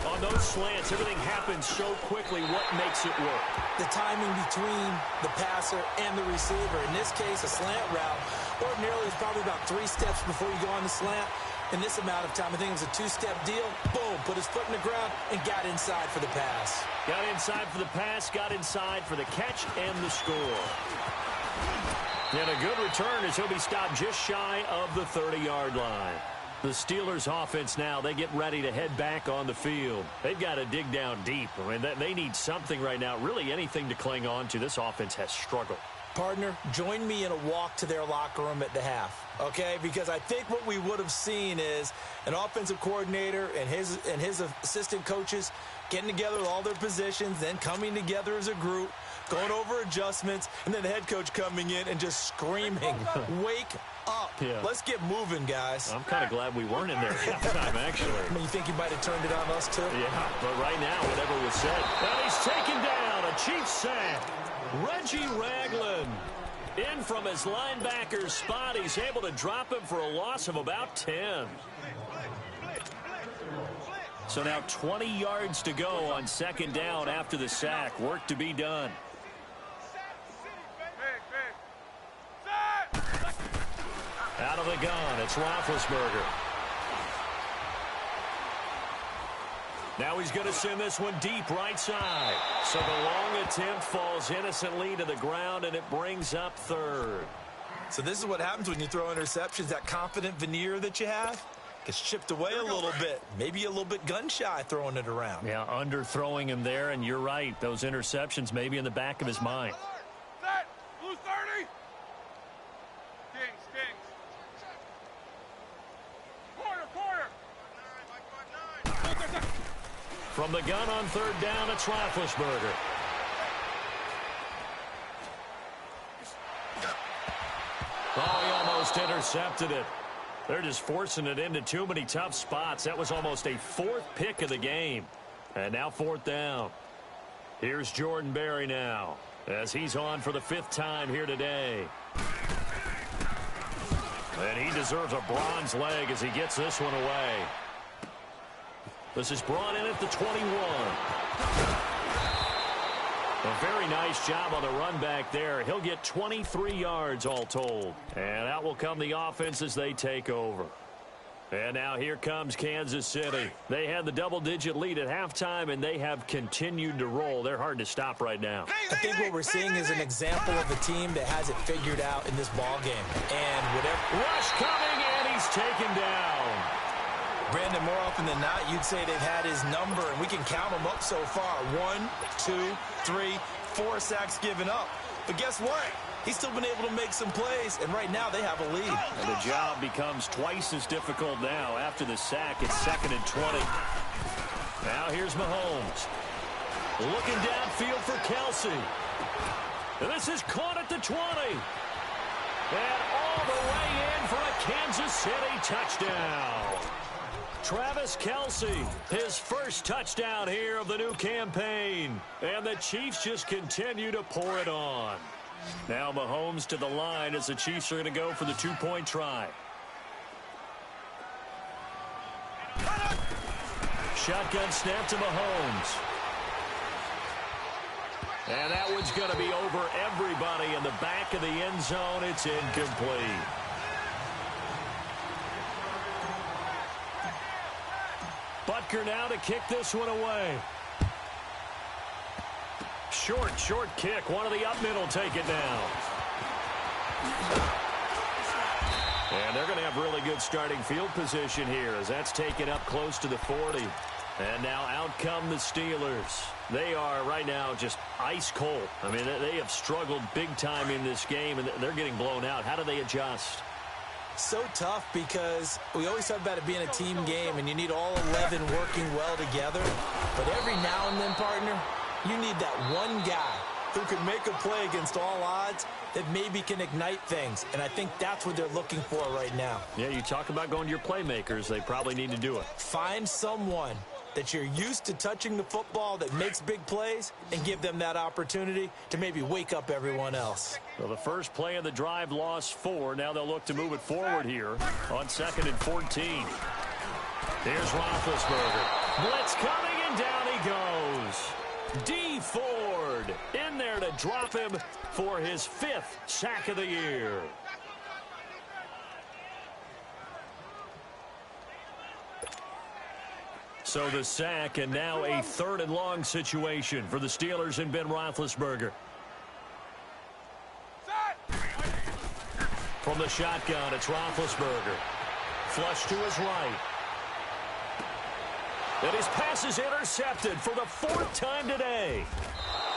On those slants, everything happens so quickly. What makes it work? The timing between the passer and the receiver. In this case, a slant route. Ordinarily, it's probably about 3 steps before you go on the slant. In this amount of time, I think it was a 2-step deal. Boom, put his foot in the ground and got inside for the pass. Got inside for the pass, got inside for the catch and the score. And a good return as he'll be stopped just shy of the 30-yard line. The Steelers offense now, they get ready to head back on the field. They've got to dig down deep. I mean, they need something right now, really anything to cling on to. This offense has struggled. Partner, join me in a walk to their locker room at the half, okay? Because I think what we would have seen is an offensive coordinator and his assistant coaches getting together with all their positions, then coming together as a group, going over adjustments, and then the head coach coming in and just screaming, wake up. Yeah. Let's get moving, guys. I'm kind of glad we weren't in there at halftime, actually. I mean, you think you might have turned it on us, too? Yeah, but right now, whatever was said. And he's taken down, a Chiefs sack. Reggie Ragland in from his linebacker spot. He's able to drop him for a loss of about 10. So now 20 yards to go on second down after the sack. Work to be done. Out of the gun, it's Roethlisberger. Now he's going to send this one deep right side. So the long attempt falls innocently to the ground, and it brings up third. So this is what happens when you throw interceptions. That confident veneer that you have gets chipped away a little bit. Maybe a little bit gun-shy throwing it around. Yeah, underthrowing him there, and you're right. Those interceptions may be in the back of his mind. Set. Blue 30. Kings. Quarter. From the gun on third down, it's Roethlisberger. Oh, he almost intercepted it. They're just forcing it into too many tough spots. That was almost a 4th pick of the game. And now 4th down. Here's Jordan Berry now as he's on for the 5th time here today. And he deserves a bronze leg as he gets this one away. This is brought in at the 21. A very nice job on the run back there. He'll get 23 yards all told. And out will come the offense as they take over. And now here comes Kansas City. They had the double-digit lead at halftime, and they have continued to roll. They're hard to stop right now. I think what we're seeing is an example of a team that has it figured out in this ball game. And whatever. Rush coming, and he's taken down. Brandon, more often than not, you'd say they've had his number, and we can count them up so far. 1, 2, 3, 4 sacks given up. But guess what? He's still been able to make some plays, and right now they have a lead. And the job becomes twice as difficult now. After the sack, it's 2nd and 20. Now here's Mahomes. Looking downfield for Kelsey. And this is caught at the 20. And all the way in for a Kansas City touchdown. Travis Kelce, his first touchdown here of the new campaign. And the Chiefs just continue to pour it on. Now Mahomes to the line as the Chiefs are going to go for the 2-point try. Shotgun snap to Mahomes. And that one's going to be over everybody in the back of the end zone. It's incomplete. Butker now to kick this one away. Short kick. One of the up men will take it now. And they're going to have really good starting field position here as that's taken up close to the 40. And now out come the Steelers. They are right now just ice cold. I mean, they have struggled big time in this game, and they're getting blown out. How do they adjust? So tough because we always talk about it being a team game, and you need all 11 working well together. But every now and then, partner, you need that one guy who can make a play against all odds that maybe can ignite things. And I think that's what they're looking for right now. Yeah, you talk about going to your playmakers. They probably need to do it. Find someone that you're used to touching the football that makes big plays and give them that opportunity to maybe wake up everyone else. Well, the first play of the drive lost 4. Now they'll look to move it forward here on 2nd and 14. Here's Roethlisberger. Blitz coming, and down he goes. D. Ford in there to drop him for his 5th sack of the year. So the sack, and now a 3rd and long situation for the Steelers and Ben Roethlisberger. From the shotgun, it's Roethlisberger. Flush to his right. And his pass is intercepted for the 4th time today.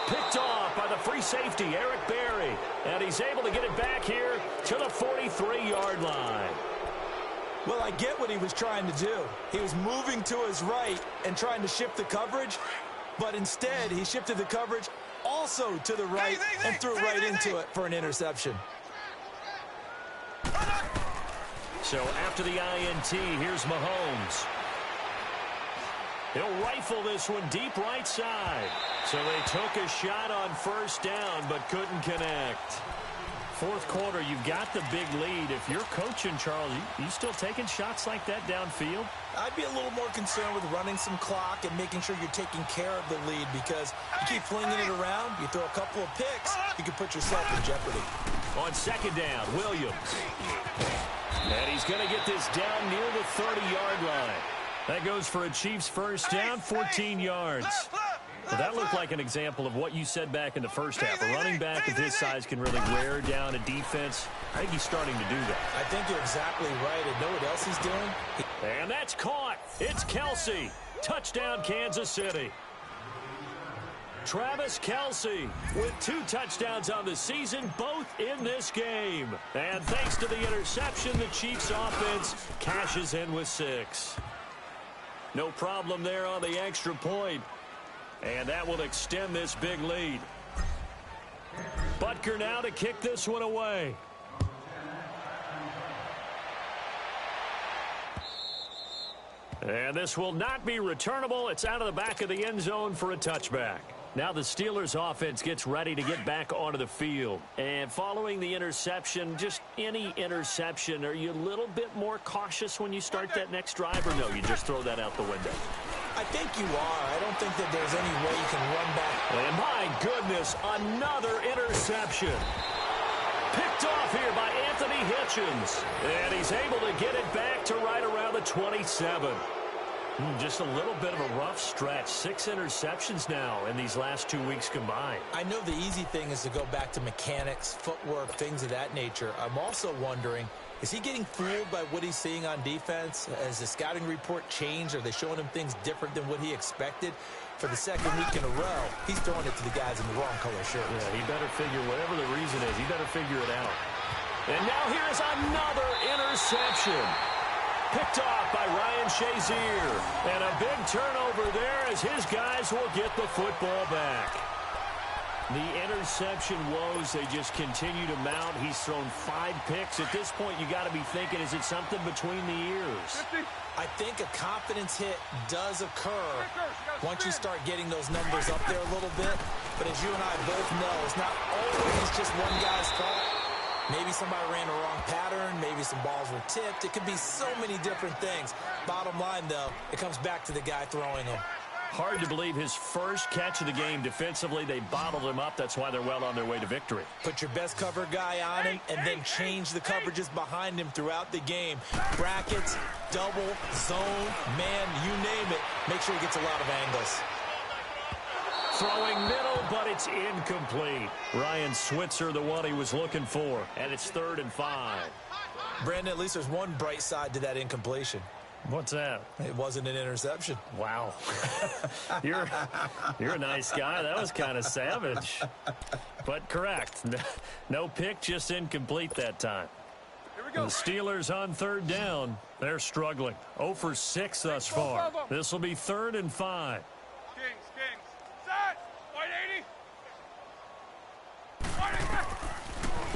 Picked off by the free safety, Eric Berry. And he's able to get it back here to the 43-yard line. Well, I get what he was trying to do. He was moving to his right and trying to shift the coverage, but instead he shifted the coverage also to the right and threw right into it for an interception. So after the INT, here's Mahomes. He'll rifle this one deep right side. So they took a shot on 1st down but couldn't connect. 4th quarter, you've got the big lead. If you're coaching, Charles, you still taking shots like that downfield? I'd be a little more concerned with running some clock and making sure you're taking care of the lead, because you keep flinging it around, you throw a couple of picks, you can put yourself in jeopardy. On 2nd down, Williams. And he's going to get this down near the 30-yard line. That goes for a Chiefs 1st down, 14 yards. Well, that looked like an example of what you said back in the first half. A running back of his size can really wear down a defense. I think he's starting to do that. I think you're exactly right. And know what else he's doing? And that's caught. It's Kelce. Touchdown, Kansas City. Travis Kelce with 2 touchdowns on the season, both in this game. And thanks to the interception, the Chiefs offense cashes in with 6. No problem there on the extra point. And that will extend this big lead. Butker now to kick this one away. And this will not be returnable. It's out of the back of the end zone for a touchback. Now the Steelers offense gets ready to get back onto the field. And following the interception, just any interception, are you a little bit more cautious when you start that next drive, or no, you just throw that out the window? I think you are. I don't think that there's any way you can run back. And my goodness, another interception. Picked off here by Anthony Hitchens. And he's able to get it back to right around the 27. Just a little bit of a rough stretch. 6 interceptions now in these last 2 weeks combined. I know the easy thing is to go back to mechanics, footwork, things of that nature. I'm also wondering, is he getting fooled by what he's seeing on defense? Has the scouting report changed? Are they showing him things different than what he expected? For the 2nd week in a row, he's throwing it to the guys in the wrong color shirts. Yeah, he better figure, whatever the reason is, he better figure it out. And now here's another interception. Picked off by Ryan Shazier. And a big turnover there as his guys will get the football back. The interception woes, they just continue to mount. He's thrown 5 picks. At this point, you got to be thinking, is it something between the ears? I think a confidence hit does occur once you start getting those numbers up there a little bit. But as you and I both know, it's not always just one guy's fault. Maybe somebody ran a wrong pattern. Maybe some balls were tipped. It could be so many different things. Bottom line, though, it comes back to the guy throwing them. Hard to believe his first catch of the game. Defensively, they bottled him up. That's why they're well on their way to victory. Put your best cover guy on him and then change the coverages behind him throughout the game. Brackets, double, zone, man, you name it. Make sure he gets a lot of angles. Throwing middle, but it's incomplete. Ryan Switzer, the one he was looking for. And it's 3rd and 5. Brandon, at least there's one bright side to that incompletion. What's that? It wasn't an interception. Wow. You're a nice guy. That was kind of savage. But correct. No pick, just incomplete that time. Here we go. The Steelers on 3rd down. They're struggling. 0 for 6 thus far. This will be 3rd and 5. Kings. Set. White 80.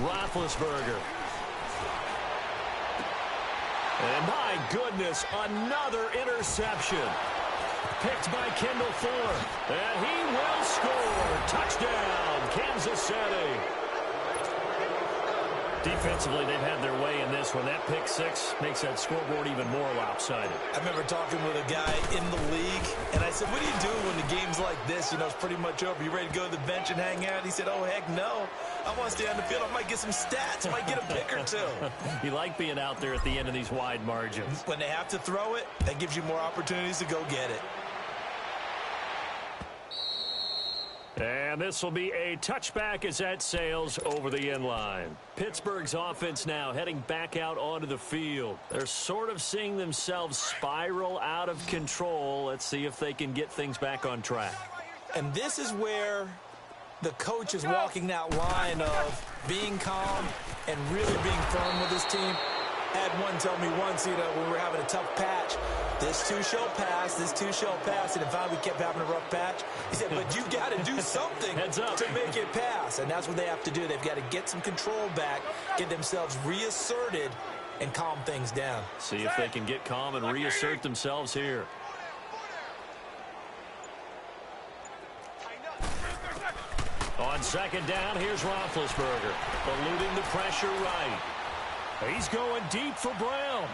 Roethlisberger. And my goodness, another interception. picked by Kendall Fuller. And he will score. Touchdown, Kansas City. Defensively, they've had their way in this one. That pick six makes that scoreboard even more lopsided. I remember talking with a guy in the league, and I said, what do you do when the game's like this? You know, it's pretty much over. You ready to go to the bench and hang out? He said, oh, heck no. I want to stay on the field. I might get some stats. I might get a pick or two. You like being out there at the end of these wide margins. When they have to throw it, that gives you more opportunities to go get it. And this will be a touchback as that sails over the end line. Pittsburgh's offense now heading back out onto the field. They're sort of seeing themselves spiral out of control. Let's see if they can get things back on track. And this is where the coach is walking that line of being calm and really being firm with his team. I had one tell me once, you know, when we were having a tough patch, this too shall pass, this too shall pass, and finally we kept having a rough patch. He said, but you got to do something to make it pass, and that's what they have to do. They've got to get some control back, get themselves reasserted, and calm things down. See if they can get calm and reassert themselves here. On second down, here's Roethlisberger, eluding the pressure right. He's going deep for Brown.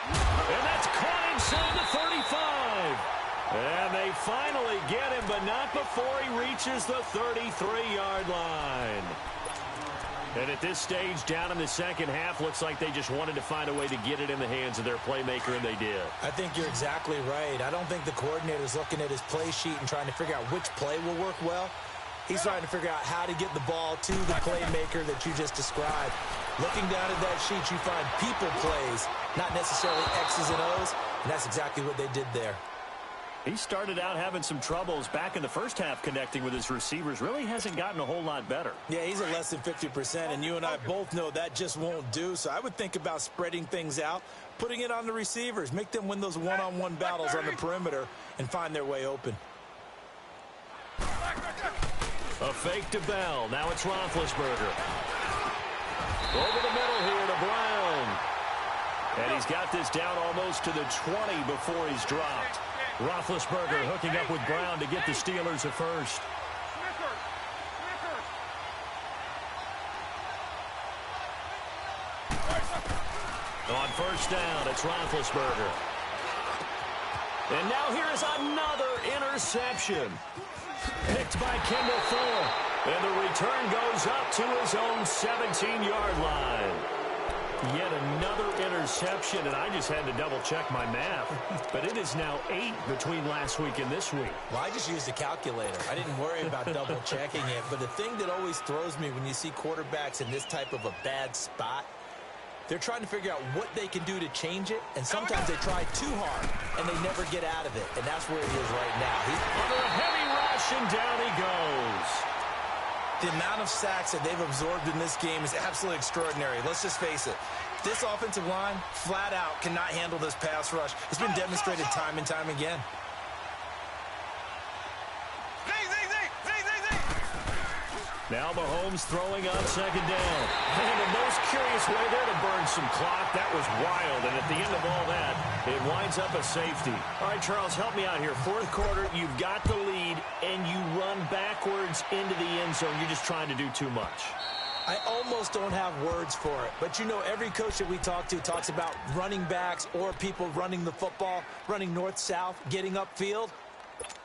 And that's caught inside the 35. And they finally get him, but not before he reaches the 33-yard line. And at this stage, down in the second half, looks like they just wanted to find a way to get it in the hands of their playmaker, and they did. I think you're exactly right. I don't think the coordinator's looking at his play sheet and trying to figure out which play will work well. He's trying to figure out how to get the ball to the playmaker that you just described. Looking down at that sheet, you find people plays, not necessarily X's and O's, and that's exactly what they did there. He started out having some troubles back in the first half connecting with his receivers. Really hasn't gotten a whole lot better. Yeah, he's at less than 50%, and you and I both know that just won't do. So I would think about spreading things out, putting it on the receivers, make them win those one-on-one battles on the perimeter, and find their way open. A fake to Bell. Now it's Roethlisberger. Over the middle here to Brown. And he's got this down almost to the 20 before he's dropped. Roethlisberger hooking up with Brown to get the Steelers a first. On first down, it's Roethlisberger. And now here is another interception. Picked by Kendall Fuller. And the return goes up to his own 17-yard line. Yet another interception, and I just had to double-check my math. But it is now 8 between last week and this week. Well, I just used a calculator. I didn't worry about double-checking it. But the thing that always throws me when you see quarterbacks in this type of a bad spot, they're trying to figure out what they can do to change it, and sometimes they try too hard, and they never get out of it. And that's where he is right now. He's under a heavy rush, and down he goes. The amount of sacks that they've absorbed in this game is absolutely extraordinary. Let's just face it. This offensive line, flat out, cannot handle this pass rush. It's been demonstrated time and time again. Now Mahomes throwing on second down. And the most curious way there to burn some clock. That was wild. And at the end of all that, it winds up a safety. All right, Charles, help me out here. Fourth quarter, you've got the lead, and you run backwards into the end zone. You're just trying to do too much. I almost don't have words for it. But, you know, every coach that we talk to talks about running backs or people running the football, running north-south, getting upfield.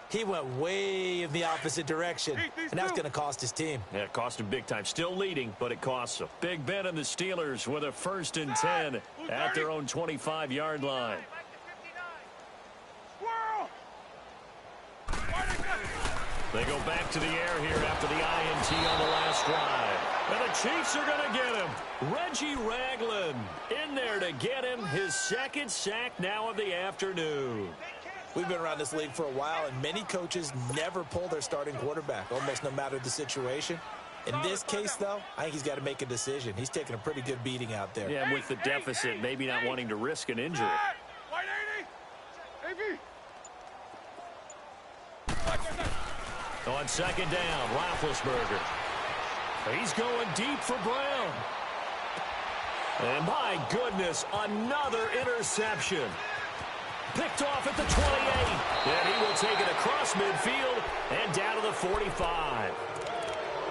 He went way in the opposite direction, and that's going to cost his team. Yeah, it cost him big time. Still leading, but it costs him. Big Ben and the Steelers with a 1st and 10 at their own 25-yard line. They go back to the air here after the INT on the last drive. And the Chiefs are going to get him. Reggie Ragland in there to get him his second sack now of the afternoon. We've been around this league for a while, and many coaches never pull their starting quarterback, almost no matter the situation. In this case, though, I think he's got to make a decision. He's taking a pretty good beating out there. Yeah, and with the deficit, maybe not wanting to risk an injury. On second down, Roethlisberger. He's going deep for Brown. And my goodness, another interception. Picked off at the 28. And he will take it across midfield and down to the 45.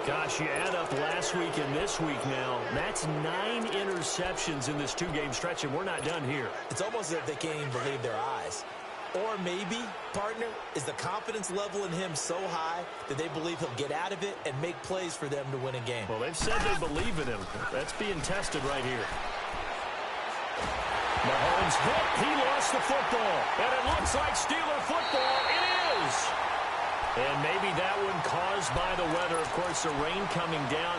Gosh, you add up last week and this week now. That's 9 interceptions in this 2-game stretch, and we're not done here. It's almost as if they can't even believe their eyes. Or maybe, partner, is the confidence level in him so high that they believe he'll get out of it and make plays for them to win a game. Well, they've said they believe in him. That's being tested right here. Mahomes hit. He lost the football. And it looks like Steeler football. It is. And maybe that one caused by the weather. Of course, the rain coming down.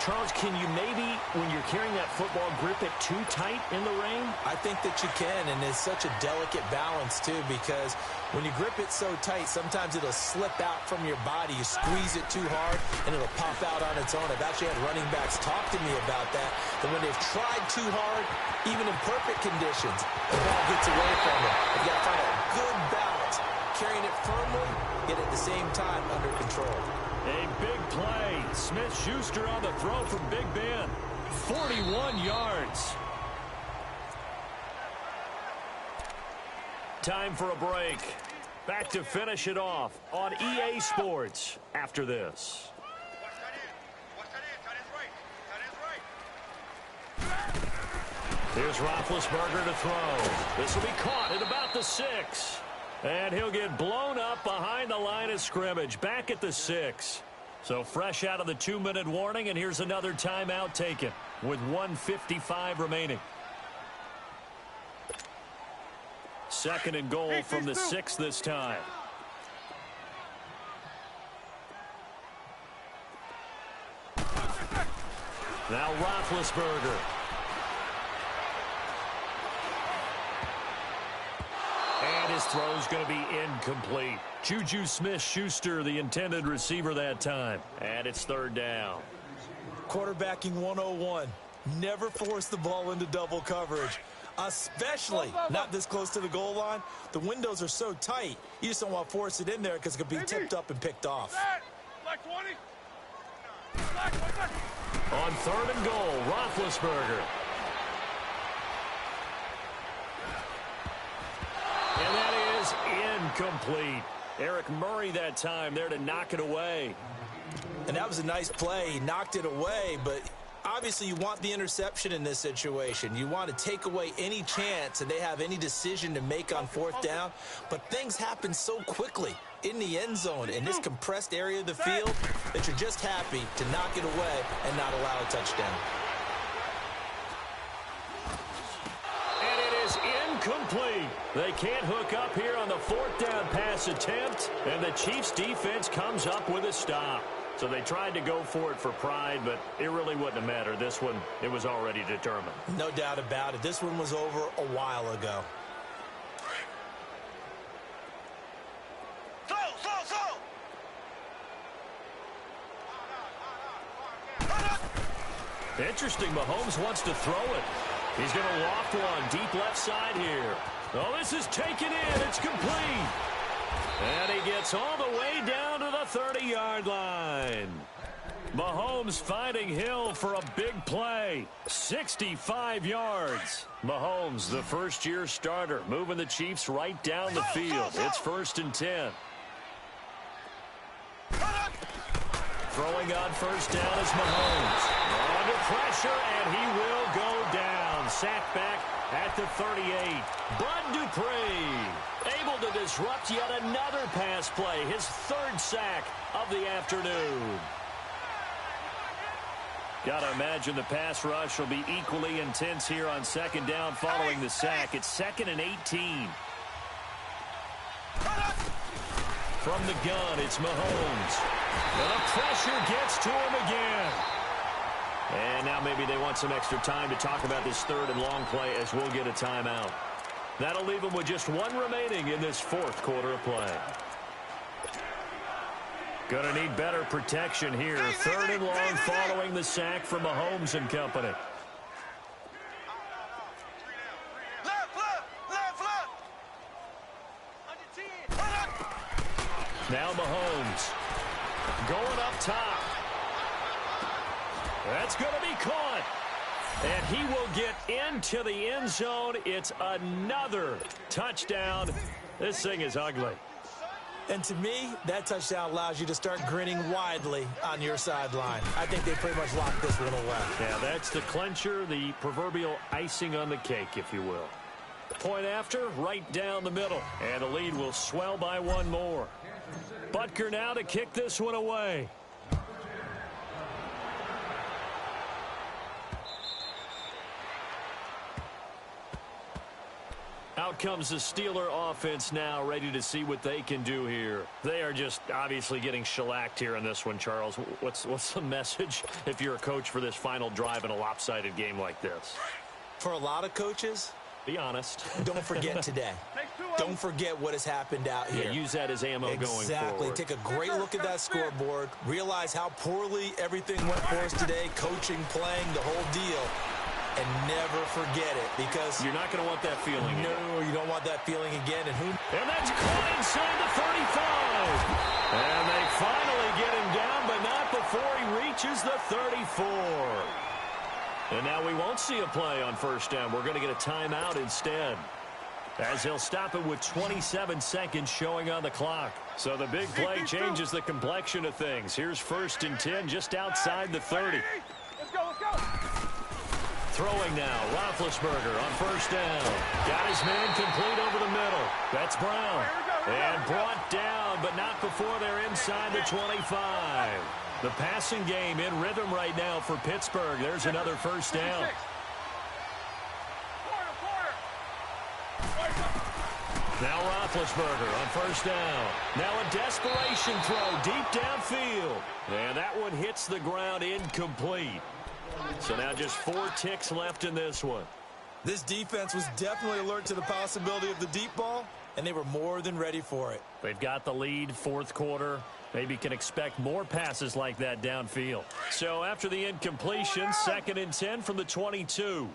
Charles, can you maybe, when you're carrying that football, grip it too tight in the rain? I think that you can, and it's such a delicate balance, too, because when you grip it so tight, sometimes it'll slip out from your body. You squeeze it too hard, and it'll pop out on its own. I've actually had running backs talk to me about that when they've tried too hard, even in perfect conditions, the ball gets away from them. You've got to find a good balance, carrying it firmly, yet at the same time under control. A big play. Smith-Schuster on the throw from Big Ben. 41 yards. Time for a break. Back to finish it off on EA Sports after this. Here's Roethlisberger to throw. This will be caught at about the 6. And he'll get blown up behind the line of scrimmage, back at the 6. So fresh out of the 2-minute warning, and here's another timeout taken with 1:55 remaining. 2nd and goal from the 6 this time. Now Roethlisberger. And his throw's going to be incomplete. Juju Smith-Schuster, the intended receiver that time. And it's 3rd down. Quarterbacking 101. Never force the ball into double coverage, especially not this close to the goal line. The windows are so tight, you just don't want to force it in there because it could be tipped up and picked off. On 3rd and goal, Roethlisberger. And that is incomplete. Eric Murray that time there to knock it away. And that was a nice play. He knocked it away, but obviously you want the interception in this situation. You want to take away any chance and they have any decision to make on 4th down. But things happen so quickly in the end zone in this compressed area of the field that you're just happy to knock it away and not allow a touchdown. Complete. They can't hook up here on the 4th down pass attempt, and the Chiefs defense comes up with a stop. So they tried to go for it for pride, but it really wouldn't have mattered. This one, it was already determined. No doubt about it. This one was over a while ago. Interesting, Mahomes wants to throw it. He's going to loft one deep left side here. Oh, this is taken in. It's complete. And he gets all the way down to the 30-yard line. Mahomes finding Hill for a big play. 65 yards. Mahomes, the first-year starter, moving the Chiefs right down the field. It's 1st and 10. Throwing on 1st down is Mahomes. Under pressure, and he will go down. Sacked back at the 38. Bud Dupree able to disrupt yet another pass play. His 3rd sack of the afternoon. Got to imagine the pass rush will be equally intense here on 2nd down following the sack. It's 2nd and 18. From the gun, it's Mahomes. And the pressure gets to him again. And now maybe they want some extra time to talk about this 3rd and long play as we'll get a timeout. That'll leave them with just 1 remaining in this 4th quarter of play. Gonna need better protection here. 3rd and long following the sack from Mahomes and company. Now Mahomes going up top. That's going to be caught. And he will get into the end zone. It's another touchdown. This thing is ugly. And to me, that touchdown allows you to start grinning widely on your sideline. I think they pretty much locked this one away. Yeah, that's the clincher, the proverbial icing on the cake, if you will. Point after, right down the middle. And the lead will swell by one more. Butker now to kick this one away. Out comes the Steeler offense now, ready to see what they can do here. They are just obviously getting shellacked here in this one, Charles. What's the message if you're a coach for this final drive in a lopsided game like this? For a lot of coaches, be honest. Don't forget today. Don't forget what has happened out here. Yeah, use that as ammo going forward. Exactly. Take a great look at that scoreboard. Realize how poorly everything went for us today. Coaching, playing, the whole deal. And never forget it, because you're not going to want that feeling again. No, you don't want that feeling again. And that's caught inside the 35. And they finally get him down, but not before he reaches the 34. And now we won't see a play on first down. We're going to get a timeout instead, as he'll stop it with 27 seconds showing on the clock. So the big play changes the complexion of things. Here's 1st and 10 just outside the 30. Let's go, let's go. Throwing now, Roethlisberger on first down. Got his man complete over the middle. That's Brown. And brought down, but not before they're inside the 25. The passing game in rhythm right now for Pittsburgh. There's another first down. Now Roethlisberger on first down. Now a desperation throw deep downfield. And that one hits the ground incomplete. So now just 4 ticks left in this one. This defense was definitely alert to the possibility of the deep ball, and they were more than ready for it. They've got the lead, 4th quarter. Maybe can expect more passes like that downfield. So after the incompletion, 2nd and 10 from the 22.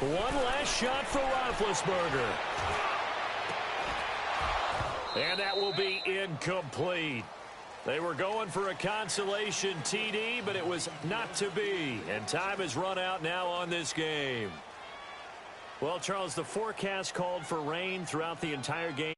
One last shot for Roethlisberger. And that will be incomplete. They were going for a consolation TD, but it was not to be. And time has run out now on this game. Well, Charles, the forecast called for rain throughout the entire game.